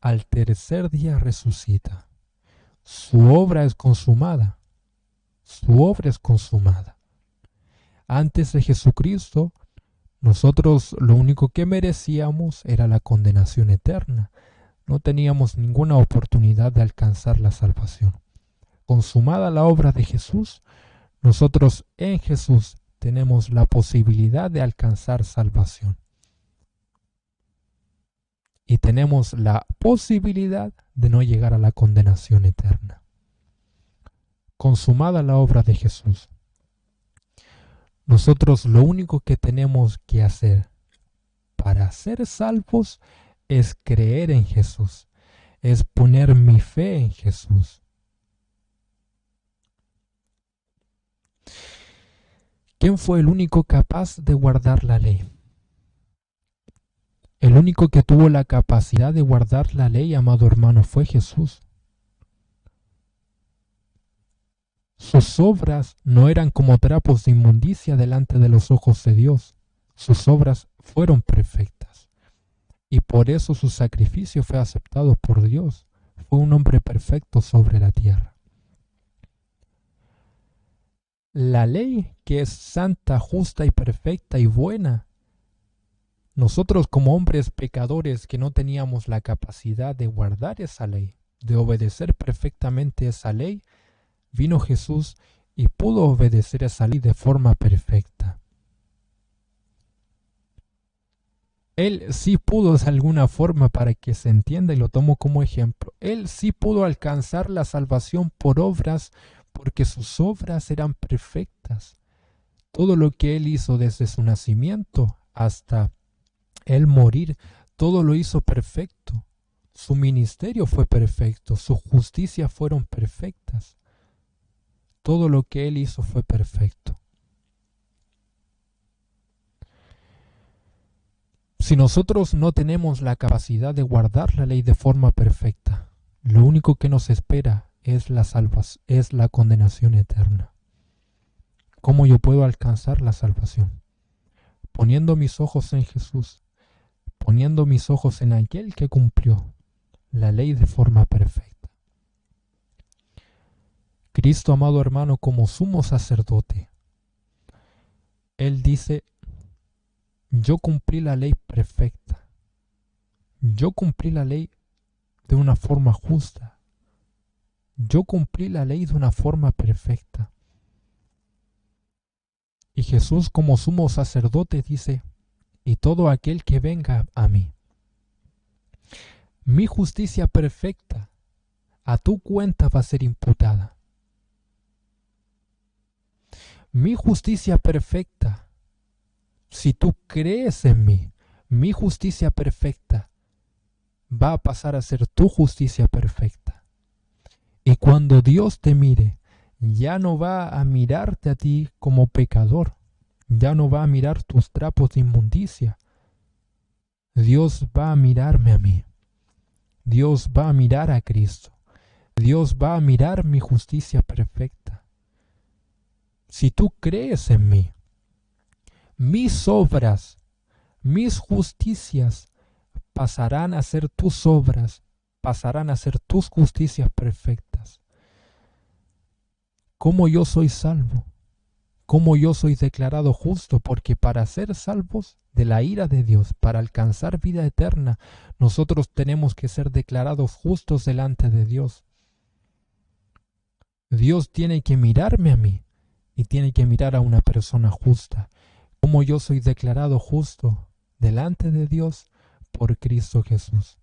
al tercer día resucita. Su obra es consumada. Su obra es consumada. Antes de Jesucristo, nosotros lo único que merecíamos era la condenación eterna. No teníamos ninguna oportunidad de alcanzar la salvación. Consumada la obra de Jesús, nosotros en Jesús tenemos la posibilidad de alcanzar salvación. Y tenemos la posibilidad de no llegar a la condenación eterna. Consumada la obra de Jesús, nosotros lo único que tenemos que hacer para ser salvos es creer en Jesús, es poner mi fe en Jesús. ¿Quién fue el único capaz de guardar la ley? El único que tuvo la capacidad de guardar la ley, amado hermano, fue Jesús. Sus obras no eran como trapos de inmundicia delante de los ojos de Dios. Sus obras fueron perfectas. Y por eso su sacrificio fue aceptado por Dios. Fue un hombre perfecto sobre la tierra. La ley, que es santa, justa y perfecta y buena, nosotros como hombres pecadores que no teníamos la capacidad de guardar esa ley, de obedecer perfectamente esa ley, vino Jesús y pudo obedecer esa ley de forma perfecta. Él sí pudo de alguna forma, para que se entienda y lo tomo como ejemplo, él sí pudo alcanzar la salvación por obras, porque sus obras eran perfectas. Todo lo que él hizo desde su nacimiento hasta él morir, todo lo hizo perfecto. Su ministerio fue perfecto, su justicia fueron perfectas. Todo lo que él hizo fue perfecto. Si nosotros no tenemos la capacidad de guardar la ley de forma perfecta, lo único que nos espera es la condenación eterna. ¿Cómo yo puedo alcanzar la salvación? Poniendo mis ojos en Jesús, poniendo mis ojos en aquel que cumplió la ley de forma perfecta. Cristo, amado hermano, como sumo sacerdote, él dice: yo cumplí la ley perfecta. Yo cumplí la ley de una forma justa. Yo cumplí la ley de una forma perfecta. Y Jesús, como sumo sacerdote, dice: y todo aquel que venga a mí. Mi justicia perfecta a tu cuenta va a ser imputada. Mi justicia perfecta, si tú crees en mí, mi justicia perfecta va a pasar a ser tu justicia perfecta. Y cuando Dios te mire, ya no va a mirarte a ti como pecador, ya no va a mirar tus trapos de inmundicia. Dios va a mirarme a mí. Dios va a mirar a Cristo. Dios va a mirar mi justicia perfecta. Si tú crees en mí, mis obras, mis justicias pasarán a ser tus obras, pasarán a ser tus justicias perfectas. ¿Cómo yo soy salvo? ¿Cómo yo soy declarado justo? Porque para ser salvos de la ira de Dios, para alcanzar vida eterna, nosotros tenemos que ser declarados justos delante de Dios. Dios tiene que mirarme a mí y tiene que mirar a una persona justa. ¿Cómo yo soy declarado justo delante de Dios? Por Cristo Jesús.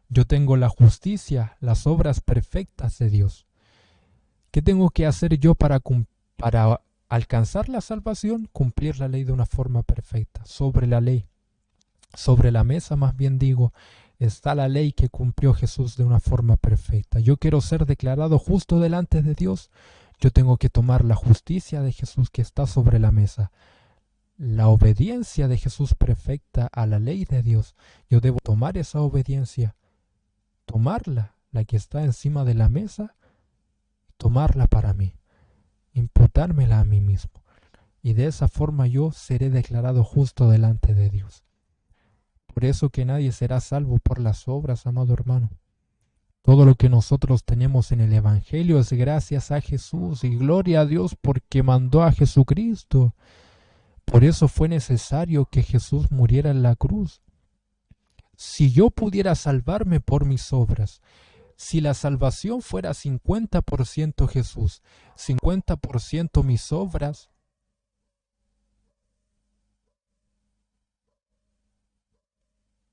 Yo tengo la justicia, las obras perfectas de Dios. ¿Qué tengo que hacer yo para alcanzar la salvación? Cumplir la ley de una forma perfecta, sobre la ley. Sobre la mesa, más bien digo, está la ley que cumplió Jesús de una forma perfecta. Yo quiero ser declarado justo delante de Dios. Yo tengo que tomar la justicia de Jesús que está sobre la mesa, la obediencia de Jesús perfecta a la ley de Dios. Yo debo tomar esa obediencia, tomarla, la que está encima de la mesa, tomarla para mí, imputármela a mí mismo. Y de esa forma yo seré declarado justo delante de Dios. Por eso que nadie será salvo por las obras, amado hermano. Todo lo que nosotros tenemos en el Evangelio es gracias a Jesús y gloria a Dios porque mandó a Jesucristo. Por eso fue necesario que Jesús muriera en la cruz. Si yo pudiera salvarme por mis obras, si la salvación fuera 50% Jesús, 50% mis obras,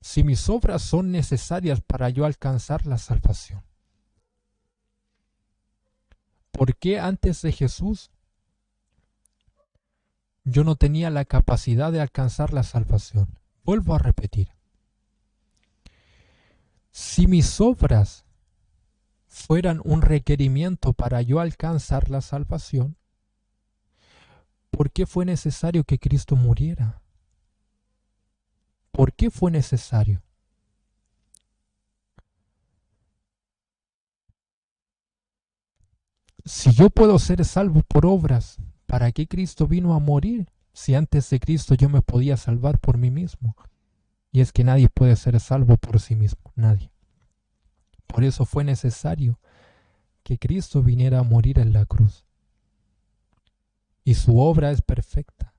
si mis obras son necesarias para yo alcanzar la salvación, ¿por qué antes de Jesús yo no tenía la capacidad de alcanzar la salvación? Vuelvo a repetir. Si mis obras fueran un requerimiento para yo alcanzar la salvación, ¿por qué fue necesario que Cristo muriera? ¿Por qué fue necesario? Si yo puedo ser salvo por obras, ¿para qué Cristo vino a morir? Si antes de Cristo yo me podía salvar por mí mismo. Y es que nadie puede ser salvo por sí mismo, nadie. Por eso fue necesario que Cristo viniera a morir en la cruz. Y su obra es perfecta.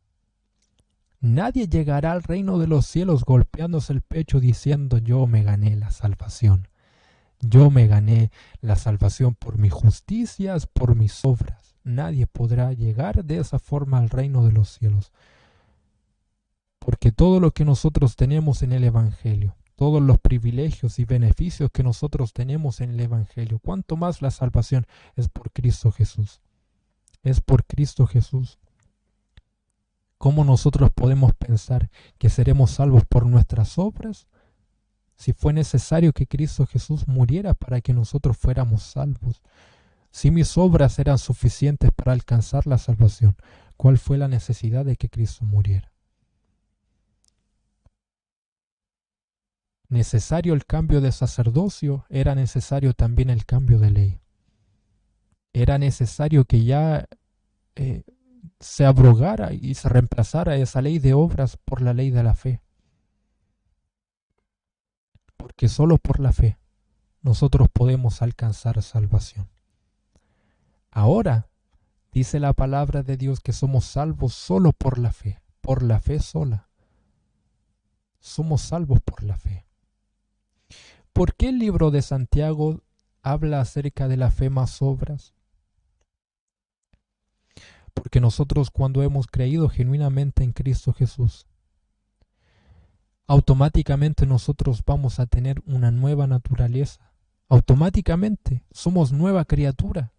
Nadie llegará al reino de los cielos golpeándose el pecho diciendo yo me gané la salvación. Yo me gané la salvación por mis justicias, por mis obras. Nadie podrá llegar de esa forma al reino de los cielos. Porque todo lo que nosotros tenemos en el Evangelio, todos los privilegios y beneficios que nosotros tenemos en el Evangelio, cuanto más la salvación es por Cristo Jesús. Es por Cristo Jesús. ¿Cómo nosotros podemos pensar que seremos salvos por nuestras obras? Si fue necesario que Cristo Jesús muriera para que nosotros fuéramos salvos. Si mis obras eran suficientes para alcanzar la salvación, ¿cuál fue la necesidad de que Cristo muriera? Necesario el cambio de sacerdocio, era necesario también el cambio de ley. Era necesario que ya se abrogara y se reemplazara esa ley de obras por la ley de la fe. Porque solo por la fe nosotros podemos alcanzar salvación. Ahora dice la palabra de Dios que somos salvos solo por la fe sola. Somos salvos por la fe. ¿Por qué el libro de Santiago habla acerca de la fe más obras? Porque nosotros cuando hemos creído genuinamente en Cristo Jesús, automáticamente nosotros vamos a tener una nueva naturaleza. Automáticamente somos nueva criatura.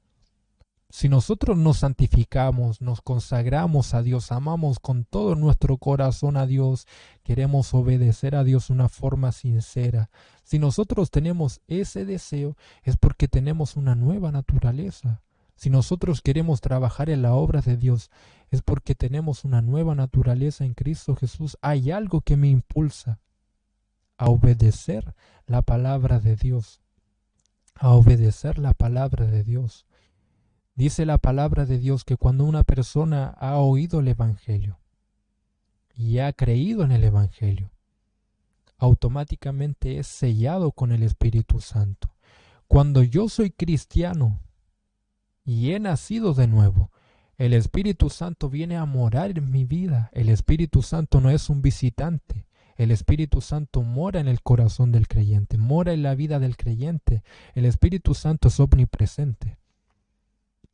Si nosotros nos santificamos, nos consagramos a Dios, amamos con todo nuestro corazón a Dios, queremos obedecer a Dios de una forma sincera, si nosotros tenemos ese deseo es porque tenemos una nueva naturaleza. Si nosotros queremos trabajar en la obra de Dios es porque tenemos una nueva naturaleza en Cristo Jesús. Hay algo que me impulsa a obedecer la palabra de Dios, a obedecer la palabra de Dios. Dice la palabra de Dios que cuando una persona ha oído el Evangelio y ha creído en el Evangelio, automáticamente es sellado con el Espíritu Santo. Cuando yo soy cristiano y he nacido de nuevo, el Espíritu Santo viene a morar en mi vida. El Espíritu Santo no es un visitante. El Espíritu Santo mora en el corazón del creyente, mora en la vida del creyente. El Espíritu Santo es omnipresente.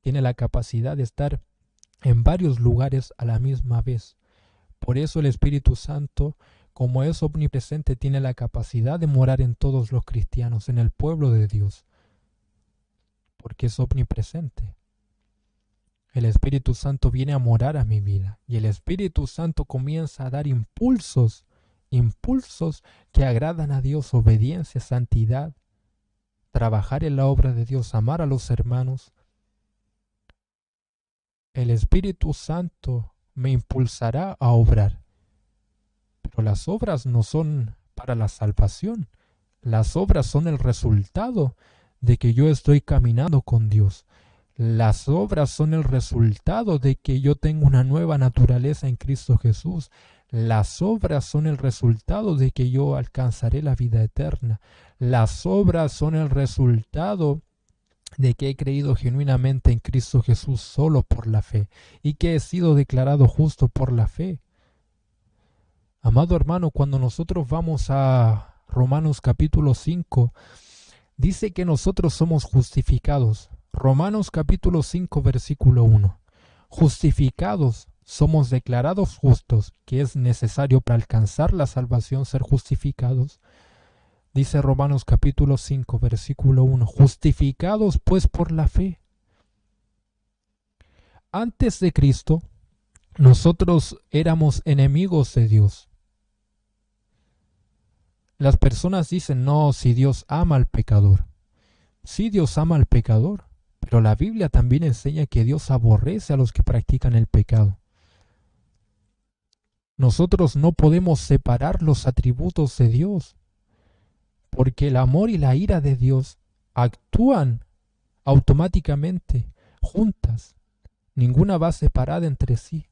Tiene la capacidad de estar en varios lugares a la misma vez. Por eso el Espíritu Santo, como es omnipresente, tiene la capacidad de morar en todos los cristianos, en el pueblo de Dios, porque es omnipresente. El Espíritu Santo viene a morar a mi vida y el Espíritu Santo comienza a dar impulsos impulsos que agradan a Dios, obediencia, santidad, trabajar en la obra de Dios, amar a los hermanos. El Espíritu Santo me impulsará a obrar. Pero las obras no son para la salvación. Las obras son el resultado de que yo estoy caminando con Dios. Las obras son el resultado de que yo tengo una nueva naturaleza en Cristo Jesús. Las obras son el resultado de que yo alcanzaré la vida eterna. Las obras son el resultado de que he creído genuinamente en Cristo Jesús solo por la fe y que he sido declarado justo por la fe. Amado hermano, cuando nosotros vamos a Romanos capítulo 5, dice que nosotros somos justificados. Romanos capítulo 5, versículo 1. Justificados, somos declarados justos, que es necesario para alcanzar la salvación ser justificados. Dice Romanos capítulo 5, versículo 1. Justificados pues por la fe. Antes de Cristo, nosotros éramos enemigos de Dios. Las personas dicen, no, si Dios ama al pecador. Sí, Dios ama al pecador, pero la Biblia también enseña que Dios aborrece a los que practican el pecado. Nosotros no podemos separar los atributos de Dios, porque el amor y la ira de Dios actúan automáticamente, juntas. Ninguna va separada entre sí.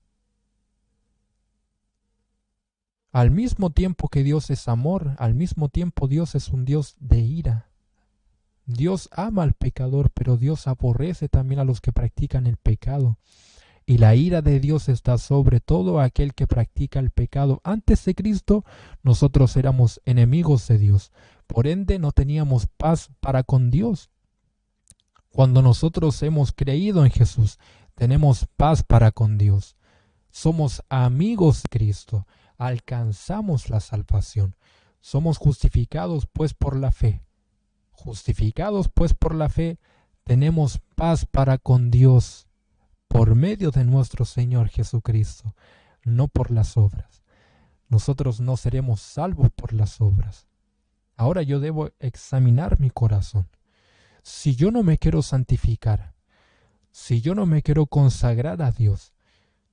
Al mismo tiempo que Dios es amor, al mismo tiempo Dios es un Dios de ira. Dios ama al pecador, pero Dios aborrece también a los que practican el pecado. Y la ira de Dios está sobre todo aquel que practica el pecado. Antes de Cristo, nosotros éramos enemigos de Dios. Por ende, no teníamos paz para con Dios. Cuando nosotros hemos creído en Jesús, tenemos paz para con Dios. Somos amigos de Cristo. Alcanzamos la salvación. Somos justificados pues por la fe. Justificados pues por la fe, tenemos paz para con Dios por medio de nuestro Señor Jesucristo, no por las obras. Nosotros no seremos salvos por las obras. Ahora yo debo examinar mi corazón. Si yo no me quiero santificar, si yo no me quiero consagrar a Dios,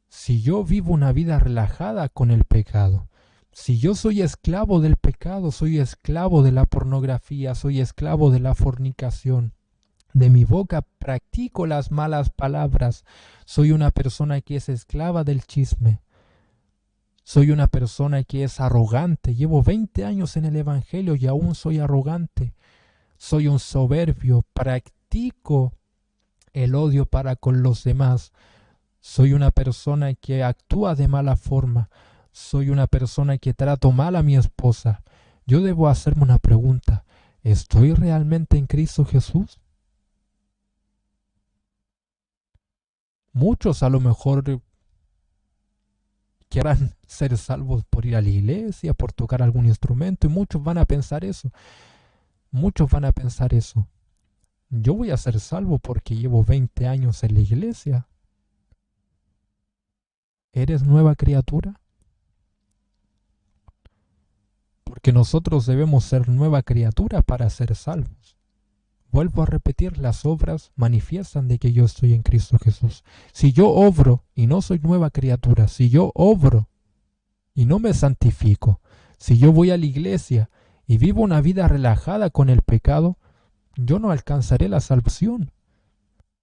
si yo vivo una vida relajada con el pecado, si yo soy esclavo del pecado, soy esclavo de la pornografía, soy esclavo de la fornicación, de mi boca practico las malas palabras, soy una persona que es esclava del chisme, soy una persona que es arrogante, llevo 20 años en el Evangelio y aún soy arrogante, soy un soberbio, practico el odio para con los demás, soy una persona que actúa de mala forma, soy una persona que trato mal a mi esposa. Yo debo hacerme una pregunta. ¿Estoy realmente en Cristo Jesús? Muchos a lo mejor quieran ser salvos por ir a la iglesia, por tocar algún instrumento, y muchos van a pensar eso. Muchos van a pensar eso. Yo voy a ser salvo porque llevo 20 años en la iglesia. ¿Eres nueva criatura? Porque nosotros debemos ser nueva criatura para ser salvos. Vuelvo a repetir, las obras manifiestan de que yo estoy en Cristo Jesús. Si yo obro y no soy nueva criatura, si yo obro y no me santifico, si yo voy a la iglesia y vivo una vida relajada con el pecado, yo no alcanzaré la salvación.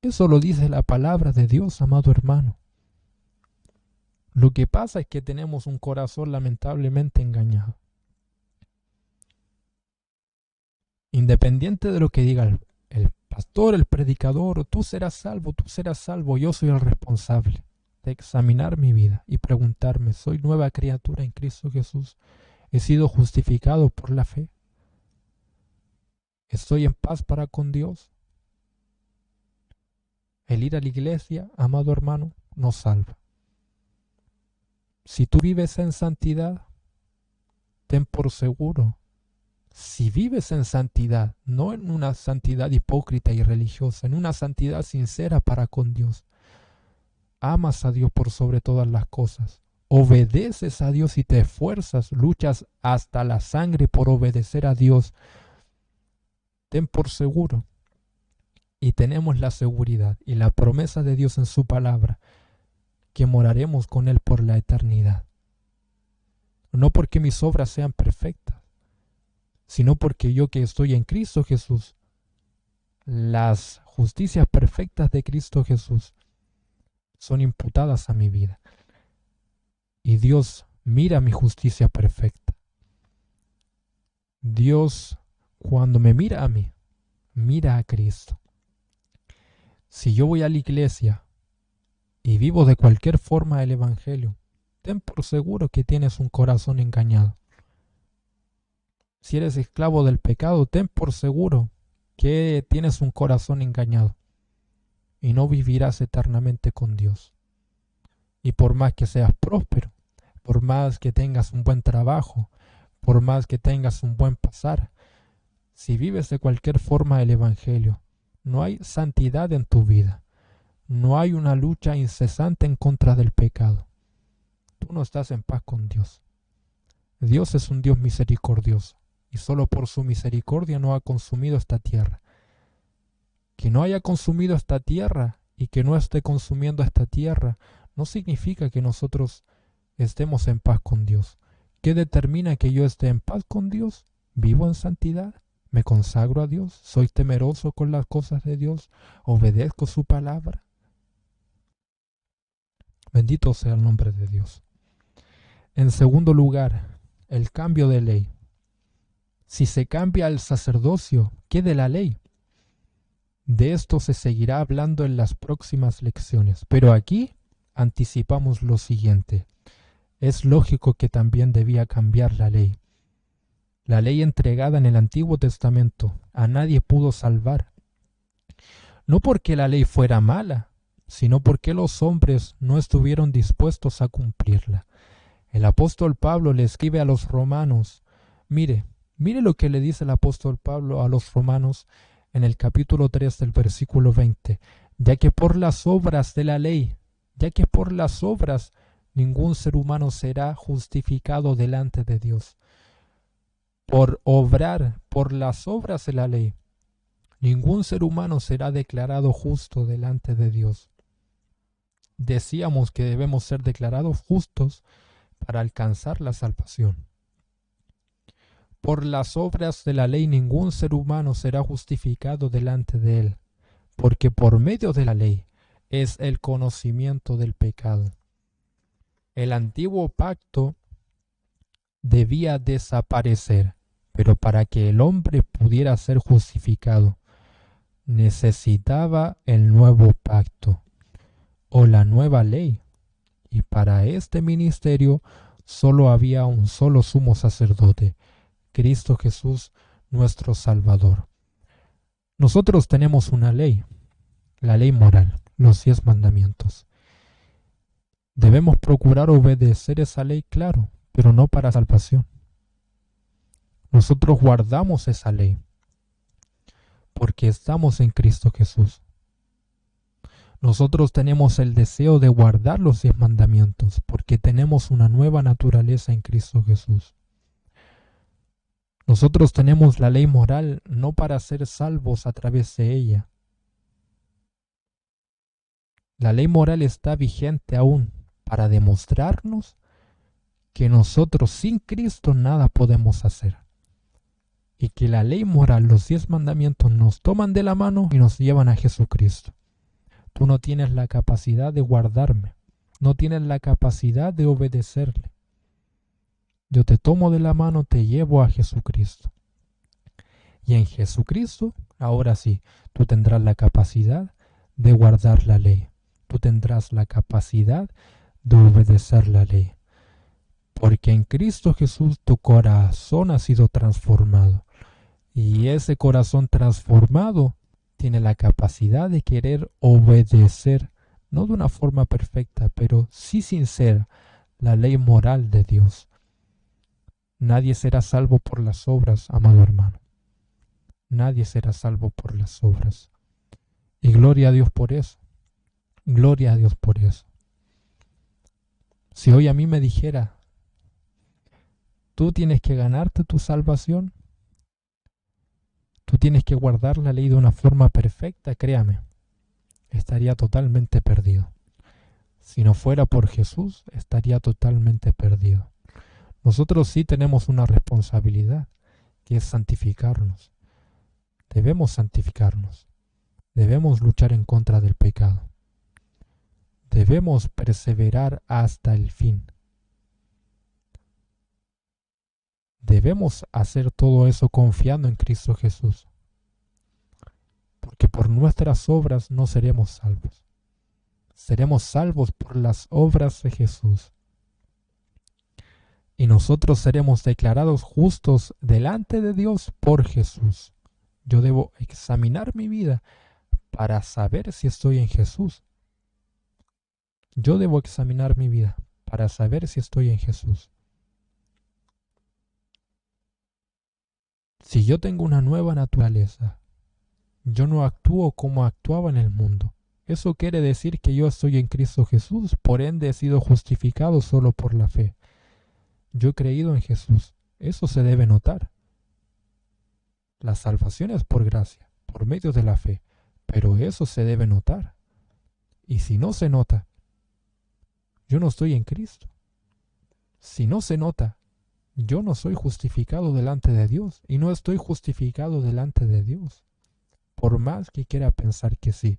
Eso lo dice la palabra de Dios, amado hermano. Lo que pasa es que tenemos un corazón lamentablemente engañado. Independiente de lo que diga el pastor, el predicador, tú serás salvo, yo soy el responsable de examinar mi vida y preguntarme, ¿soy nueva criatura en Cristo Jesús? ¿He sido justificado por la fe? ¿Estoy en paz para con Dios? El ir a la iglesia, amado hermano, nos salva. Si tú vives en santidad, ten por seguro, si vives en santidad, no en una santidad hipócrita y religiosa, en una santidad sincera para con Dios, amas a Dios por sobre todas las cosas, obedeces a Dios y te esfuerzas, luchas hasta la sangre por obedecer a Dios, ten por seguro, y tenemos la seguridad y la promesa de Dios en su palabra, que moraremos con Él por la eternidad. No porque mis obras sean perfectas, sino porque yo que estoy en Cristo Jesús, las justicias perfectas de Cristo Jesús son imputadas a mi vida. Y Dios mira mi justicia perfecta. Dios, cuando me mira a mí, mira a Cristo. Si yo voy a la iglesia y vivo de cualquier forma el Evangelio, ten por seguro que tienes un corazón engañado. Si eres esclavo del pecado, ten por seguro que tienes un corazón engañado y no vivirás eternamente con Dios. Y por más que seas próspero, por más que tengas un buen trabajo, por más que tengas un buen pasar, si vives de cualquier forma el Evangelio, no hay santidad en tu vida, no hay una lucha incesante en contra del pecado. Tú no estás en paz con Dios. Dios es un Dios misericordioso y solo por su misericordia no ha consumido esta tierra. Que no haya consumido esta tierra y que no esté consumiendo esta tierra no significa que nosotros estemos en paz con Dios. ¿Qué determina que yo esté en paz con Dios? ¿Vivo en santidad? ¿Me consagro a Dios? ¿Soy temeroso con las cosas de Dios? ¿Obedezco su palabra? Bendito sea el nombre de Dios. En segundo lugar, el cambio de ley. Si se cambia el sacerdocio, ¿qué de la ley? De esto se seguirá hablando en las próximas lecciones, pero aquí anticipamos lo siguiente. Es lógico que también debía cambiar la ley. La ley entregada en el Antiguo Testamento a nadie pudo salvar. No porque la ley fuera mala, sino porque los hombres no estuvieron dispuestos a cumplirla. El apóstol Pablo le escribe a los romanos. Mire lo que le dice el apóstol Pablo a los romanos en el capítulo 3 del versículo 20. Ya que por las obras de la ley, ningún ser humano será justificado delante de Dios. Por obrar por las obras de la ley, ningún ser humano será declarado justo delante de Dios. Decíamos que debemos ser declarados justos para alcanzar la salvación. Por las obras de la ley ningún ser humano será justificado delante de Él, porque por medio de la ley es el conocimiento del pecado. El antiguo pacto debía desaparecer, pero para que el hombre pudiera ser justificado, necesitaba el nuevo pacto o la nueva ley, y para este ministerio solo había un solo sumo sacerdote, Cristo Jesús, nuestro Salvador. Nosotros tenemos una ley, la ley moral, los 10 mandamientos. Debemos procurar obedecer esa ley, claro, pero no para salvación. Nosotros guardamos esa ley porque estamos en Cristo Jesús. Nosotros tenemos el deseo de guardar los 10 mandamientos porque tenemos una nueva naturaleza en Cristo Jesús. Nosotros tenemos la ley moral no para ser salvos a través de ella. La ley moral está vigente aún para demostrarnos que nosotros sin Cristo nada podemos hacer. Y que la ley moral, los 10 mandamientos, nos toman de la mano y nos llevan a Jesucristo. Tú no tienes la capacidad de guardarme, no tienes la capacidad de obedecerle. Yo te tomo de la mano, te llevo a Jesucristo. Y en Jesucristo, ahora sí, tú tendrás la capacidad de guardar la ley. Tú tendrás la capacidad de obedecer la ley. Porque en Cristo Jesús tu corazón ha sido transformado. Y ese corazón transformado tiene la capacidad de querer obedecer, no de una forma perfecta, pero sí sincera, la ley moral de Dios. Nadie será salvo por las obras, amado hermano. Nadie será salvo por las obras. Y gloria a Dios por eso. Gloria a Dios por eso. Si hoy a mí me dijera, tú tienes que ganarte tu salvación, tú tienes que guardar la ley de una forma perfecta, créame, estaría totalmente perdido. Si no fuera por Jesús, estaría totalmente perdido. Nosotros sí tenemos una responsabilidad, que es santificarnos. Debemos santificarnos. Debemos luchar en contra del pecado. Debemos perseverar hasta el fin. Debemos hacer todo eso confiando en Cristo Jesús. Porque por nuestras obras no seremos salvos. Seremos salvos por las obras de Jesús. Y nosotros seremos declarados justos delante de Dios por Jesús. Yo debo examinar mi vida para saber si estoy en Jesús. Yo debo examinar mi vida para saber si estoy en Jesús. Si yo tengo una nueva naturaleza, yo no actúo como actuaba en el mundo. Eso quiere decir que yo estoy en Cristo Jesús, por ende he sido justificado solo por la fe. Yo he creído en Jesús. Eso se debe notar. La salvación es por gracia, por medio de la fe, pero eso se debe notar. Y si no se nota, yo no estoy en Cristo. Si no se nota, yo no soy justificado delante de Dios y no estoy justificado delante de Dios. Por más que quiera pensar que sí.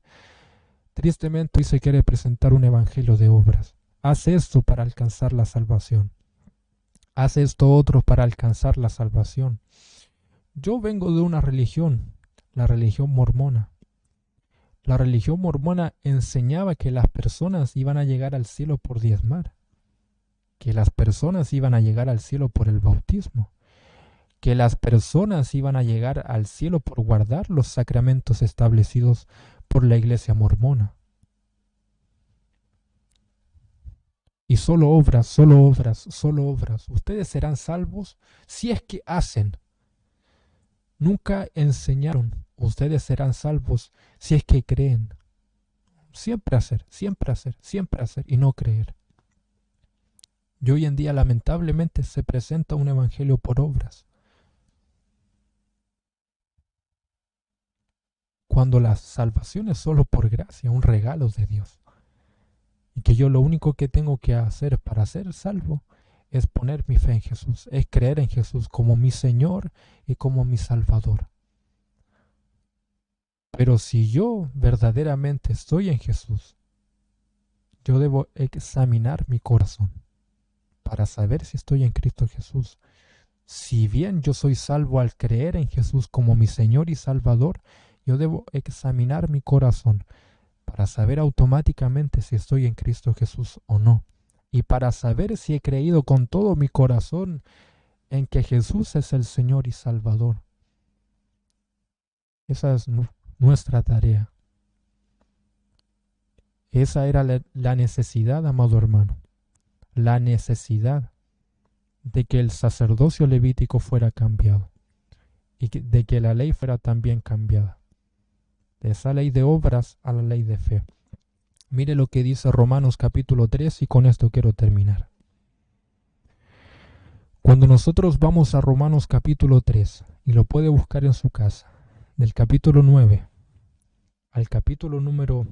Tristemente hoy se quiere presentar un evangelio de obras. Haz esto para alcanzar la salvación. Haz esto otro para alcanzar la salvación. Yo vengo de una religión, la religión mormona. La religión mormona enseñaba que las personas iban a llegar al cielo por diezmar, que las personas iban a llegar al cielo por el bautismo, que las personas iban a llegar al cielo por guardar los sacramentos establecidos por la iglesia mormona. Y solo obras, solo obras, solo obras. Ustedes serán salvos si es que hacen. Nunca enseñaron, ustedes serán salvos si es que creen. Siempre hacer, siempre hacer, siempre hacer y no creer. Y hoy en día lamentablemente se presenta un evangelio por obras. Cuando la salvación es solo por gracia, un regalo de Dios. Y que yo lo único que tengo que hacer para ser salvo es poner mi fe en Jesús, es creer en Jesús como mi Señor y como mi Salvador. Pero si yo verdaderamente estoy en Jesús, yo debo examinar mi corazón para saber si estoy en Cristo Jesús. Si bien yo soy salvo al creer en Jesús como mi Señor y Salvador, yo debo examinar mi corazón para saber automáticamente si estoy en Cristo Jesús o no. Y para saber si he creído con todo mi corazón en que Jesús es el Señor y Salvador. Esa es nuestra tarea. Esa era la necesidad, amado hermano. La necesidad de que el sacerdocio levítico fuera cambiado y de que la ley fuera también cambiada. De esa ley de obras a la ley de fe. Mire lo que dice Romanos capítulo 3 y con esto quiero terminar. Cuando nosotros vamos a Romanos capítulo 3, y lo puede buscar en su casa, del capítulo 9 al capítulo número,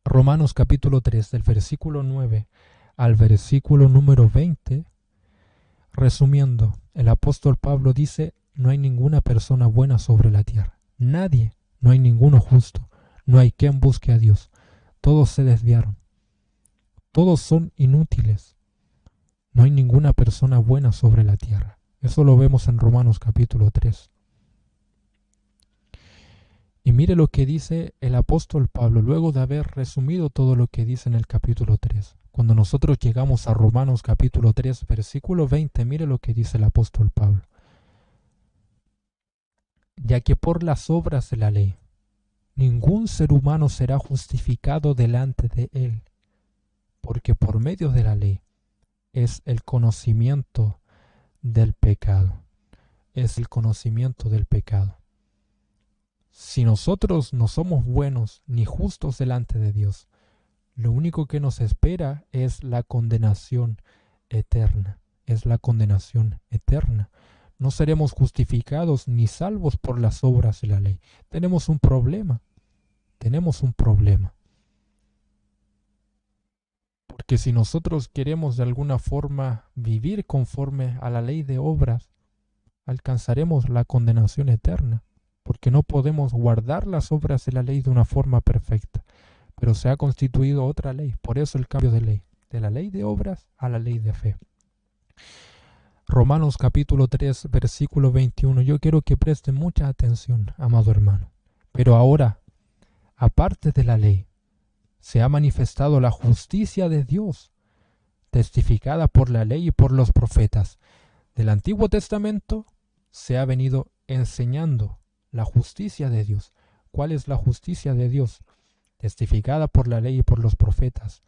Romanos capítulo 3, del versículo 9 al versículo número 20, resumiendo, el apóstol Pablo dice, no hay ninguna persona buena sobre la tierra, nadie. No hay ninguno justo, no hay quien busque a Dios. Todos se desviaron, todos son inútiles. No hay ninguna persona buena sobre la tierra. Eso lo vemos en Romanos capítulo 3. Y mire lo que dice el apóstol Pablo, luego de haber resumido todo lo que dice en el capítulo 3. Cuando nosotros llegamos a Romanos capítulo 3, versículo 20, mire lo que dice el apóstol Pablo. Ya que por las obras de la ley, ningún ser humano será justificado delante de él, porque por medio de la ley es el conocimiento del pecado. Es el conocimiento del pecado. Si nosotros no somos buenos ni justos delante de Dios, lo único que nos espera es la condenación eterna. Es la condenación eterna. No seremos justificados ni salvos por las obras de la ley. Tenemos un problema. Tenemos un problema. Porque si nosotros queremos de alguna forma vivir conforme a la ley de obras, alcanzaremos la condenación eterna, porque no podemos guardar las obras de la ley de una forma perfecta. Pero se ha constituido otra ley, por eso el cambio de ley, de la ley de obras a la ley de fe. Romanos capítulo 3, versículo 21. Yo quiero que presten mucha atención, amado hermano. Pero ahora, aparte de la ley, se ha manifestado la justicia de Dios, testificada por la ley y por los profetas. Del Antiguo Testamento se ha venido enseñando la justicia de Dios. ¿Cuál es la justicia de Dios? Testificada por la ley y por los profetas.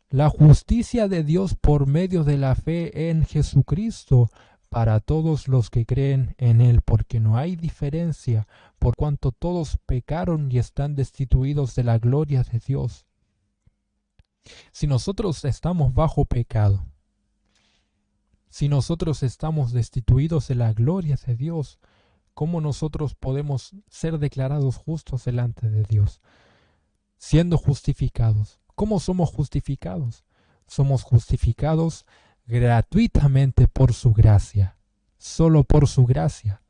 La justicia de Dios por medio de la fe en Jesucristo para todos los que creen en Él, porque no hay diferencia, por cuanto todos pecaron y están destituidos de la gloria de Dios. Si nosotros estamos bajo pecado, si nosotros estamos destituidos de la gloria de Dios, ¿cómo nosotros podemos ser declarados justos delante de Dios? Siendo justificados. ¿Cómo somos justificados? Somos justificados gratuitamente por su gracia, solo por su gracia.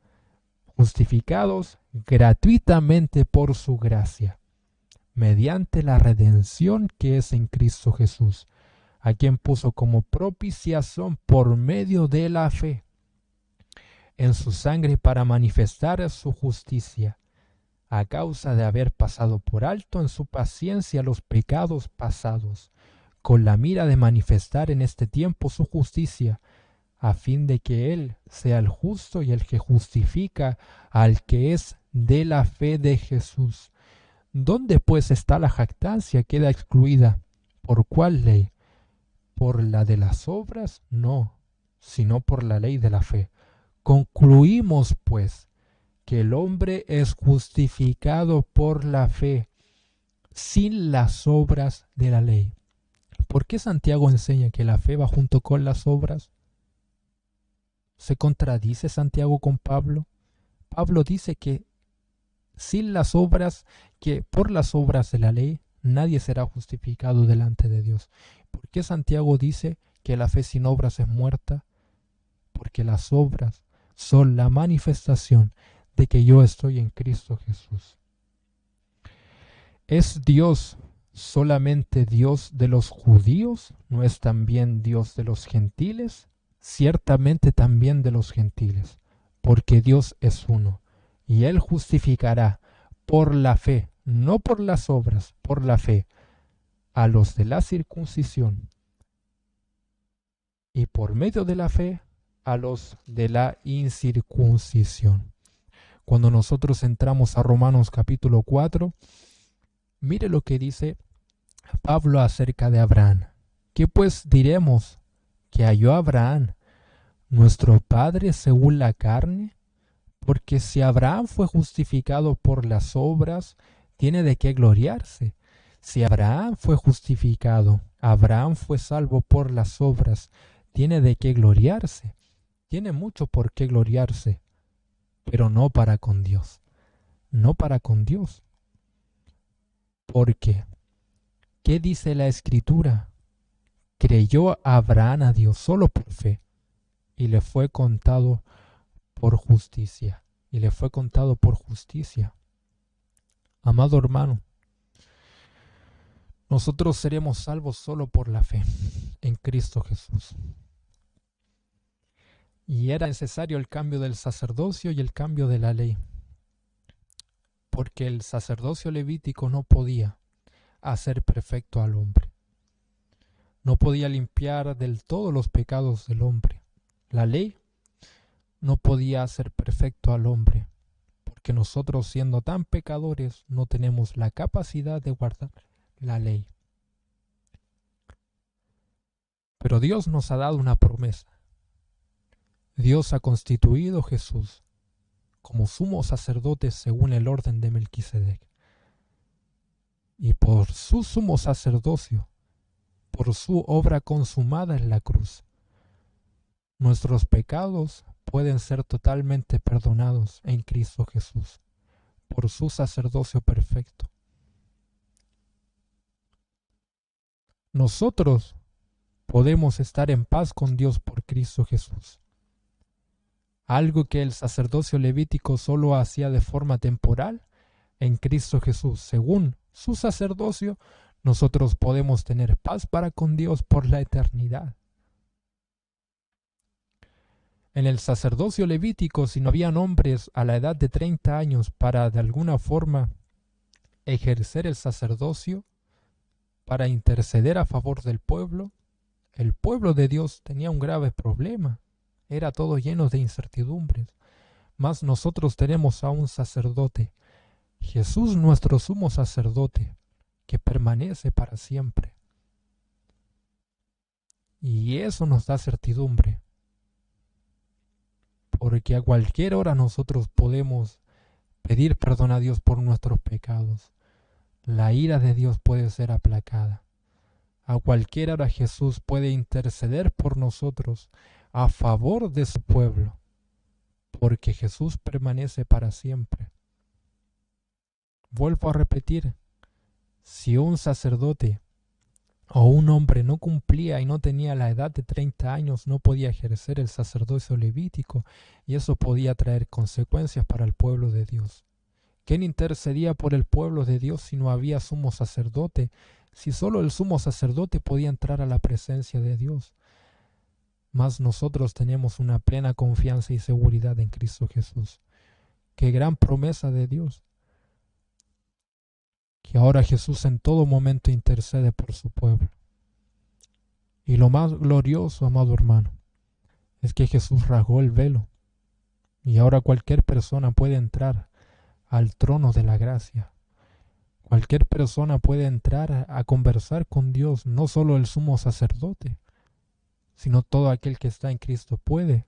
Justificados gratuitamente por su gracia, mediante la redención que es en Cristo Jesús, a quien puso como propiciación por medio de la fe en su sangre para manifestar su justicia, a causa de haber pasado por alto en su paciencia los pecados pasados, con la mira de manifestar en este tiempo su justicia, a fin de que Él sea el justo y el que justifica al que es de la fe de Jesús. ¿Dónde pues está la jactancia? Queda excluida. ¿Por cuál ley? ¿Por la de las obras? No, sino por la ley de la fe. Concluimos, pues, que el hombre es justificado por la fe, sin las obras de la ley. ¿Por qué Santiago enseña que la fe va junto con las obras? ¿Se contradice Santiago con Pablo? Pablo dice que sin las obras, que por las obras de la ley, nadie será justificado delante de Dios. ¿Por qué Santiago dice que la fe sin obras es muerta? Porque las obras son la manifestación de que yo estoy en Cristo Jesús. ¿Es Dios solamente Dios de los judíos? ¿No es también Dios de los gentiles? Ciertamente también de los gentiles, porque Dios es uno, y Él justificará por la fe, no por las obras, por la fe, a los de la circuncisión, y por medio de la fe a los de la incircuncisión. Cuando nosotros entramos a Romanos capítulo 4, mire lo que dice Pablo acerca de Abraham. ¿Qué pues diremos? ¿Que halló Abraham, nuestro padre según la carne? Porque si Abraham fue justificado por las obras, tiene de qué gloriarse. Si Abraham fue justificado, Abraham fue salvo por las obras, tiene de qué gloriarse. Tiene mucho por qué gloriarse, pero no para con Dios. No para con Dios. Porque, ¿qué dice la Escritura? Creyó Abraham a Dios solo por fe, y le fue contado por justicia. Y le fue contado por justicia. Amado hermano, nosotros seremos salvos solo por la fe en Cristo Jesús. Y era necesario el cambio del sacerdocio y el cambio de la ley, porque el sacerdocio levítico no podía hacer perfecto al hombre. No podía limpiar del todo los pecados del hombre. La ley no podía hacer perfecto al hombre, porque nosotros, siendo tan pecadores, no tenemos la capacidad de guardar la ley. Pero Dios nos ha dado una promesa. Dios ha constituido a Jesús como sumo sacerdote según el orden de Melquisedec. y por su sumo sacerdocio, por su obra consumada en la cruz, nuestros pecados pueden ser totalmente perdonados en Cristo Jesús, por su sacerdocio perfecto. Nosotros podemos estar en paz con Dios por Cristo Jesús, algo que el sacerdocio levítico solo hacía de forma temporal. En Cristo Jesús, según su sacerdocio, nosotros podemos tener paz para con Dios por la eternidad. En el sacerdocio levítico, si no habían hombres a la edad de 30 años para de alguna forma ejercer el sacerdocio, para interceder a favor del pueblo, el pueblo de Dios tenía un grave problema. Era todo lleno de incertidumbres. Mas nosotros tenemos a un sacerdote, Jesús nuestro sumo sacerdote, que permanece para siempre. Y eso nos da certidumbre, porque a cualquier hora nosotros podemos pedir perdón a Dios por nuestros pecados. La ira de Dios puede ser aplacada. A cualquier hora Jesús puede interceder por nosotros a favor de su pueblo, porque Jesús permanece para siempre. Vuelvo a repetir, si un sacerdote o un hombre no cumplía y no tenía la edad de 30 años, no podía ejercer el sacerdocio levítico, y eso podía traer consecuencias para el pueblo de Dios. ¿Quién intercedía por el pueblo de Dios si no había sumo sacerdote? Si solo el sumo sacerdote podía entrar a la presencia de Dios. Mas nosotros tenemos una plena confianza y seguridad en Cristo Jesús. ¡Qué gran promesa de Dios! Que ahora Jesús en todo momento intercede por su pueblo. Y lo más glorioso, amado hermano, es que Jesús rasgó el velo y ahora cualquier persona puede entrar al trono de la gracia. Cualquier persona puede entrar a conversar con Dios, no solo el sumo sacerdote, sino todo aquel que está en Cristo puede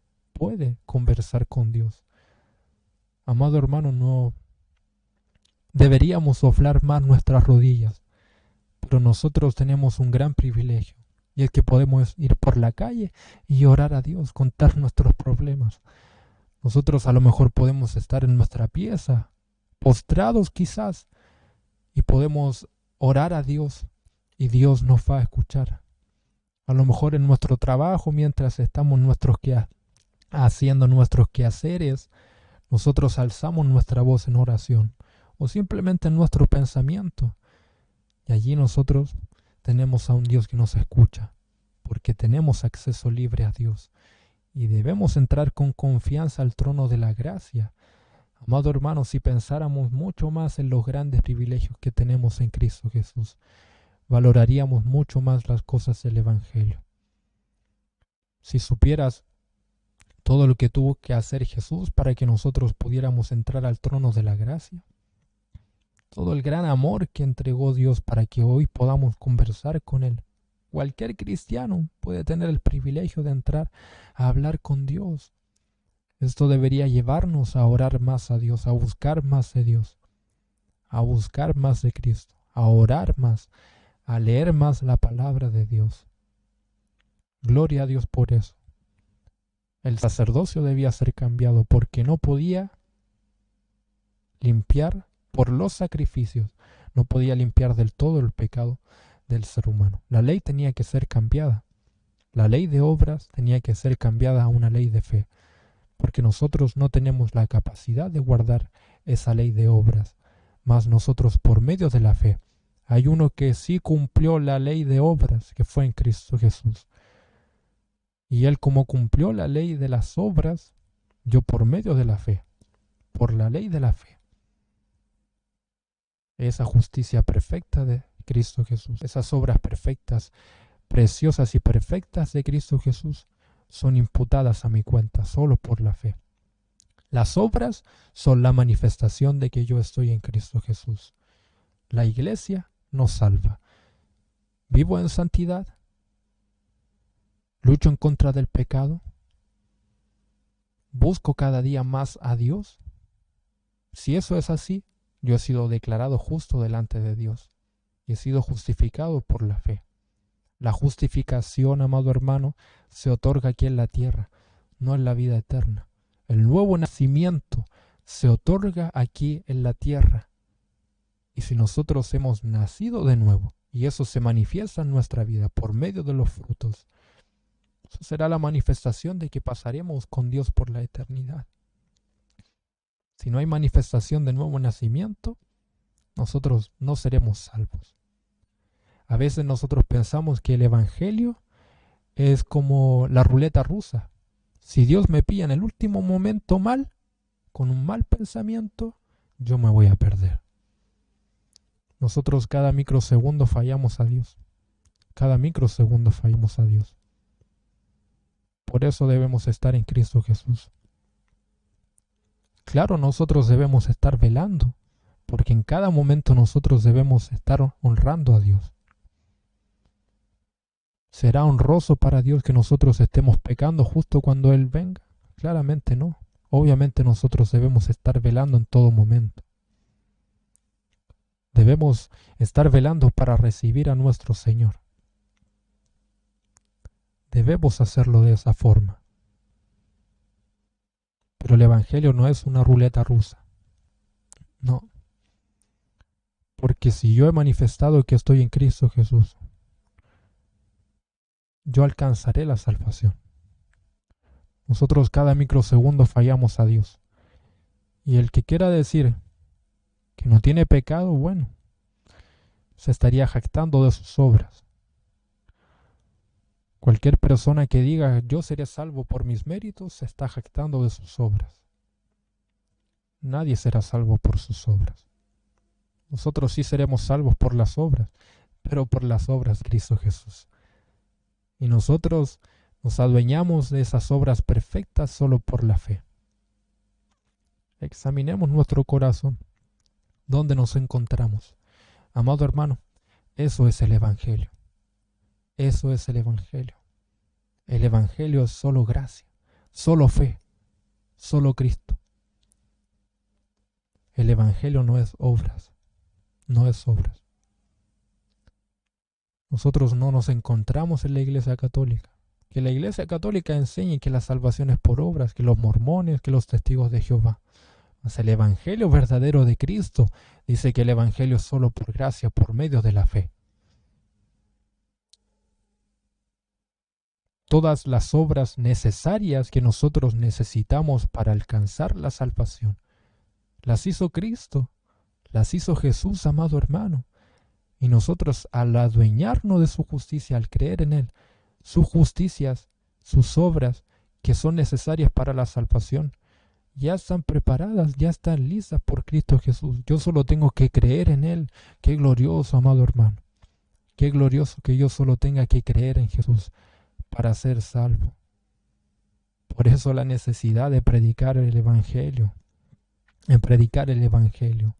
conversar con Dios. Amado hermano, no deberíamos soflar más nuestras rodillas, pero nosotros tenemos un gran privilegio, y es que podemos ir por la calle y orar a Dios, contar nuestros problemas. Nosotros a lo mejor podemos estar en nuestra pieza, postrados quizás, y podemos orar a Dios, y Dios nos va a escuchar. A lo mejor en nuestro trabajo, mientras estamos haciendo nuestros quehaceres, nosotros alzamos nuestra voz en oración, o simplemente en nuestro pensamiento. Y allí nosotros tenemos a un Dios que nos escucha, porque tenemos acceso libre a Dios. Y debemos entrar con confianza al trono de la gracia. Amado hermano, si pensáramos mucho más en los grandes privilegios que tenemos en Cristo Jesús, valoraríamos mucho más las cosas del Evangelio. Si supieras todo lo que tuvo que hacer Jesús para que nosotros pudiéramos entrar al trono de la gracia, todo el gran amor que entregó Dios para que hoy podamos conversar con Él. Cualquier cristiano puede tener el privilegio de entrar a hablar con Dios. Esto debería llevarnos a orar más a Dios, a buscar más de Dios, a buscar más de Cristo, a orar más, a leer más la palabra de Dios. Gloria a Dios por eso. El sacerdocio debía ser cambiado porque no podía limpiar por los sacrificios, no podía limpiar del todo el pecado del ser humano. La ley tenía que ser cambiada. La ley de obras tenía que ser cambiada a una ley de fe, porque nosotros no tenemos la capacidad de guardar esa ley de obras, mas nosotros por medio de la fe. Hay uno que sí cumplió la ley de obras, que fue en Cristo Jesús. Y él, como cumplió la ley de las obras, yo por medio de la fe, por la ley de la fe, esa justicia perfecta de Cristo Jesús, esas obras perfectas, preciosas y perfectas de Cristo Jesús, son imputadas a mi cuenta solo por la fe. Las obras son la manifestación de que yo estoy en Cristo Jesús. La iglesia nos salva. ¿Vivo en santidad? ¿Lucho en contra del pecado? ¿Busco cada día más a Dios? Si eso es así, yo he sido declarado justo delante de Dios. y he sido justificado por la fe. La justificación, amado hermano, se otorga aquí en la tierra, no en la vida eterna. El nuevo nacimiento se otorga aquí en la tierra. Y si nosotros hemos nacido de nuevo, y eso se manifiesta en nuestra vida por medio de los frutos, eso será la manifestación de que pasaremos con Dios por la eternidad. Si no hay manifestación de nuevo nacimiento, nosotros no seremos salvos. A veces nosotros pensamos que el Evangelio es como la ruleta rusa. Si Dios me pilla en el último momento mal, con un mal pensamiento, yo me voy a perder. Nosotros cada microsegundo fallamos a Dios. Cada microsegundo fallamos a Dios. Por eso debemos estar en Cristo Jesús. Claro, nosotros debemos estar velando, porque en cada momento nosotros debemos estar honrando a Dios. ¿Será honroso para Dios que nosotros estemos pecando justo cuando Él venga? Claramente no. Obviamente nosotros debemos estar velando en todo momento. Debemos estar velando para recibir a nuestro Señor. Debemos hacerlo de esa forma. Pero el Evangelio no es una ruleta rusa. No. Porque si yo he manifestado que estoy en Cristo Jesús, yo alcanzaré la salvación. Nosotros cada microsegundo fallamos a Dios. Y el que quiera decir que no tiene pecado, bueno, se estaría jactando de sus obras. Cualquier persona que diga yo seré salvo por mis méritos, se está jactando de sus obras. Nadie será salvo por sus obras. Nosotros sí seremos salvos por las obras, pero por las obras de Cristo Jesús. Y nosotros nos adueñamos de esas obras perfectas solo por la fe. Examinemos nuestro corazón. ¿Dónde nos encontramos? Amado hermano, eso es el Evangelio. Eso es el Evangelio. El Evangelio es solo gracia, solo fe, solo Cristo. El Evangelio no es obras, no es obras. Nosotros no nos encontramos en la Iglesia Católica. Que la Iglesia Católica enseñe que la salvación es por obras, que los mormones, que los testigos de Jehová. Mas el Evangelio verdadero de Cristo dice que el Evangelio es solo por gracia, por medio de la fe. Todas las obras necesarias que nosotros necesitamos para alcanzar la salvación, las hizo Cristo, las hizo Jesús, amado hermano. Y nosotros al adueñarnos de su justicia, al creer en Él, sus justicias, sus obras que son necesarias para la salvación, ya están preparadas, ya están listas por Cristo Jesús. Yo solo tengo que creer en Él. Qué glorioso, amado hermano. Qué glorioso que yo solo tenga que creer en Jesús para ser salvo. Por eso la necesidad de predicar el Evangelio, en predicar el Evangelio.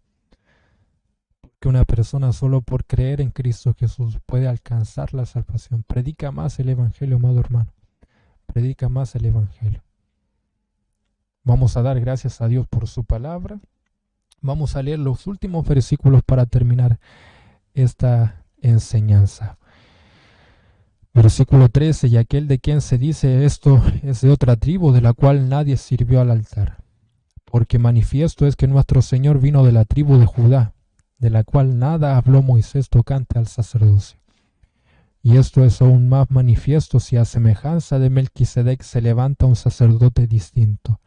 Que una persona solo por creer en Cristo Jesús puede alcanzar la salvación. Predica más el Evangelio, amado hermano. Predica más el Evangelio. Vamos a dar gracias a Dios por su palabra. Vamos a leer los últimos versículos para terminar esta enseñanza. Versículo 13, y aquel de quien se dice esto es de otra tribu, de la cual nadie sirvió al altar. Porque manifiesto es que nuestro Señor vino de la tribu de Judá, de la cual nada habló Moisés tocante al sacerdocio. Y esto es aún más manifiesto si a semejanza de Melquisedec se levanta un sacerdote distinto,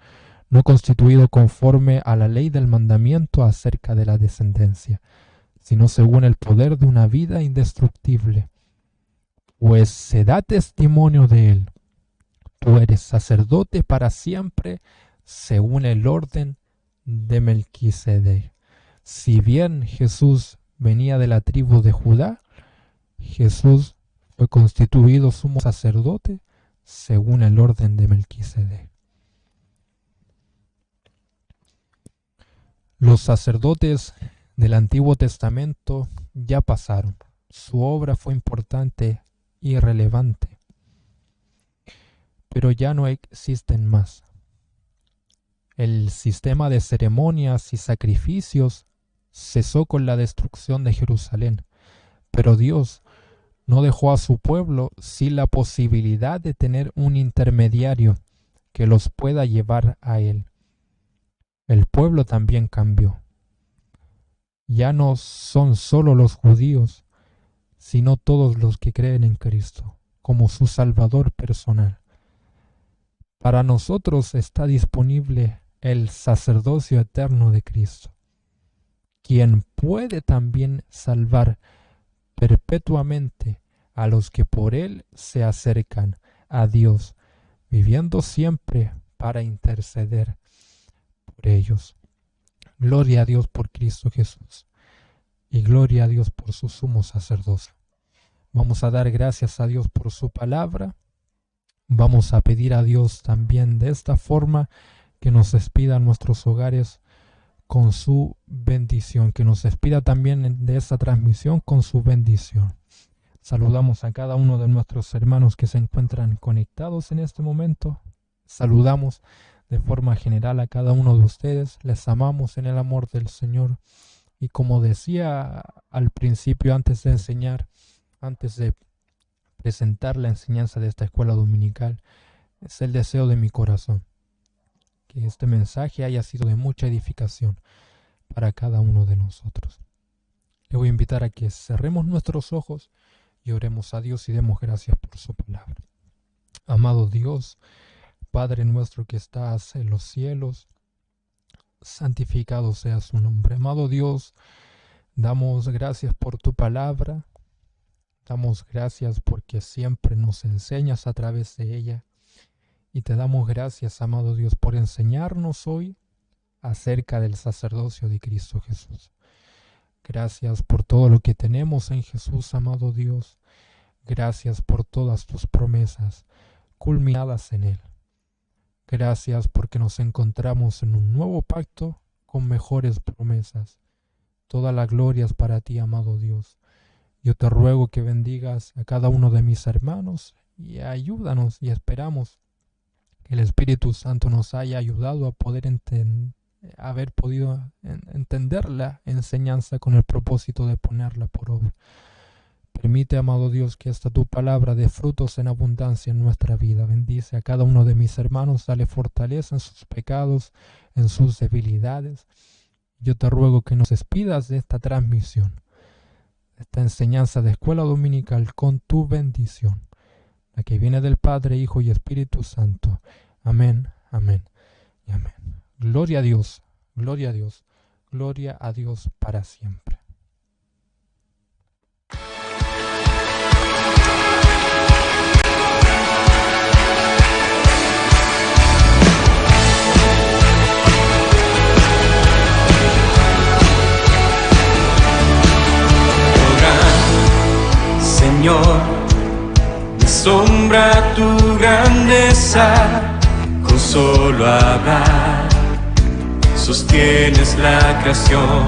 no constituido conforme a la ley del mandamiento acerca de la descendencia, sino según el poder de una vida indestructible. Pues se da testimonio de él. Tú eres sacerdote para siempre, según el orden de Melquisedec. Si bien Jesús venía de la tribu de Judá, Jesús fue constituido sumo sacerdote según el orden de Melquisedec. Los sacerdotes del Antiguo Testamento ya pasaron. Su obra fue importante y relevante, pero ya no existen más. El sistema de ceremonias y sacrificios cesó con la destrucción de Jerusalén, Pero Dios no dejó a su pueblo sin la posibilidad de tener un intermediario que los pueda llevar a Él. El pueblo también cambió. Ya no son solo los judíos, sino todos los que creen en Cristo como su Salvador personal. Para nosotros está disponible el sacerdocio eterno de Cristo, quien puede también salvar perpetuamente a los que por Él se acercan a Dios, viviendo siempre para interceder por ellos. Gloria a Dios por Cristo Jesús y gloria a Dios por su sumo sacerdocio. Vamos a dar gracias a Dios por su palabra. Vamos a pedir a Dios también de esta forma que nos despida en nuestros hogares con su bendición, que nos despida también de esta transmisión con su bendición. Saludamos a cada uno de nuestros hermanos que se encuentran conectados en este momento. Saludamos de forma general a cada uno de ustedes. Les amamos en el amor del Señor. Y como decía al principio, antes de enseñar, antes de presentar la enseñanza de esta escuela dominical, es el deseo de mi corazón que este mensaje haya sido de mucha edificación para cada uno de nosotros. Le voy a invitar a que cerremos nuestros ojos y oremos a Dios y demos gracias por su palabra. Amado Dios, Padre nuestro que estás en los cielos, santificado sea su nombre. Amado Dios, damos gracias por tu palabra, damos gracias porque siempre nos enseñas a través de ella. Y te damos gracias, amado Dios, por enseñarnos hoy acerca del sacerdocio de Cristo Jesús. Gracias por todo lo que tenemos en Jesús, amado Dios. Gracias por todas tus promesas culminadas en Él. Gracias porque nos encontramos en un nuevo pacto con mejores promesas. Toda la gloria es para ti, amado Dios. Yo te ruego que bendigas a cada uno de mis hermanos y ayúdanos y esperamos que el Espíritu Santo nos haya ayudado a poder haber podido entender la enseñanza con el propósito de ponerla por obra. Permite, amado Dios, que esta tu palabra dé frutos en abundancia en nuestra vida. Bendice a cada uno de mis hermanos, dale fortaleza en sus pecados, en sus debilidades. Yo te ruego que nos despidas de esta transmisión, de esta enseñanza de escuela dominical con tu bendición, la que viene del Padre, Hijo y Espíritu Santo. Amén, amén y amén. Gloria a Dios, gloria a Dios, gloria a Dios para siempre. Señor, me asombra tu grandeza, con solo hablar sostienes la creación.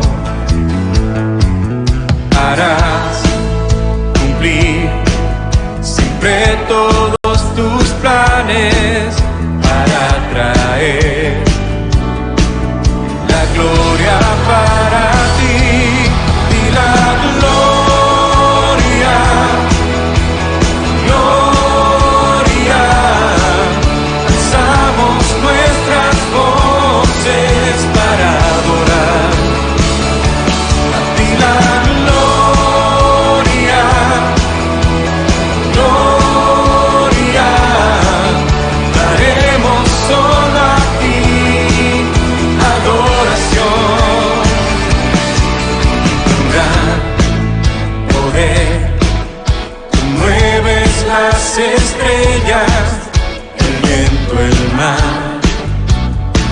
Harás cumplir siempre todos tus planes para traer la gloria para ti y la gloria. Para adorar a ti la gloria, gloria, daremos solo a ti adoración. Con gran poder mueves las estrellas, el viento, el mar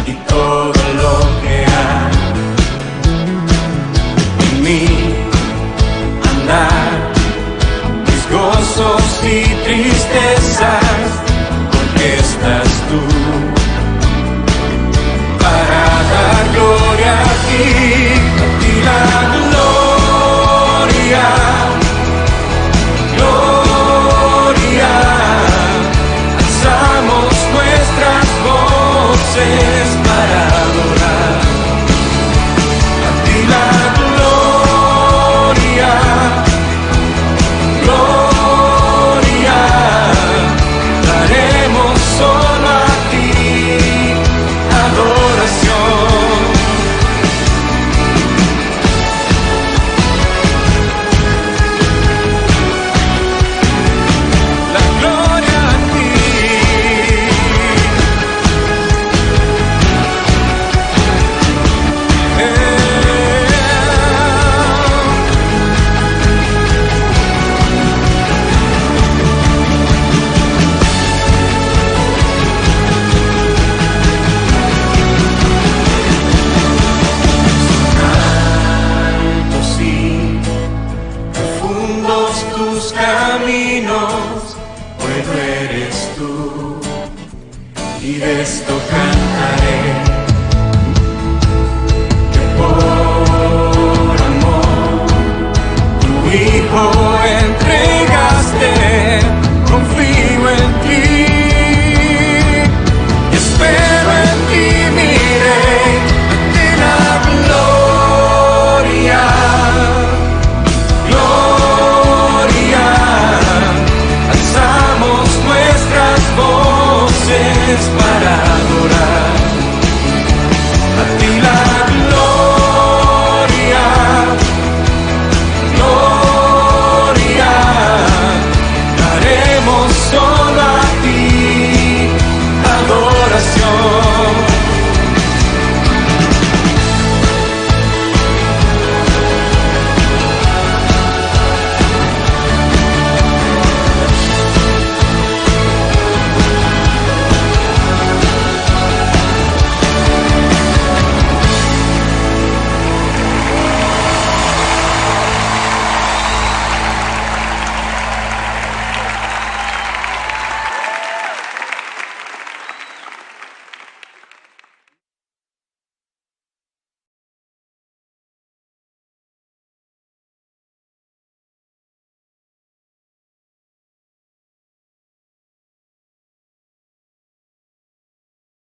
y todo lo que hay. En mí andar mis gozos y tristezas, porque estás tú para dar gloria a ti la gloria, gloria, alzamos nuestras voces para adorar a ti la gloria, y de esto cantaré, que por amor tu Hijo entregaste, confío en ti y espero en ti, mi Rey, de la gloria, gloria, alzamos nuestras voces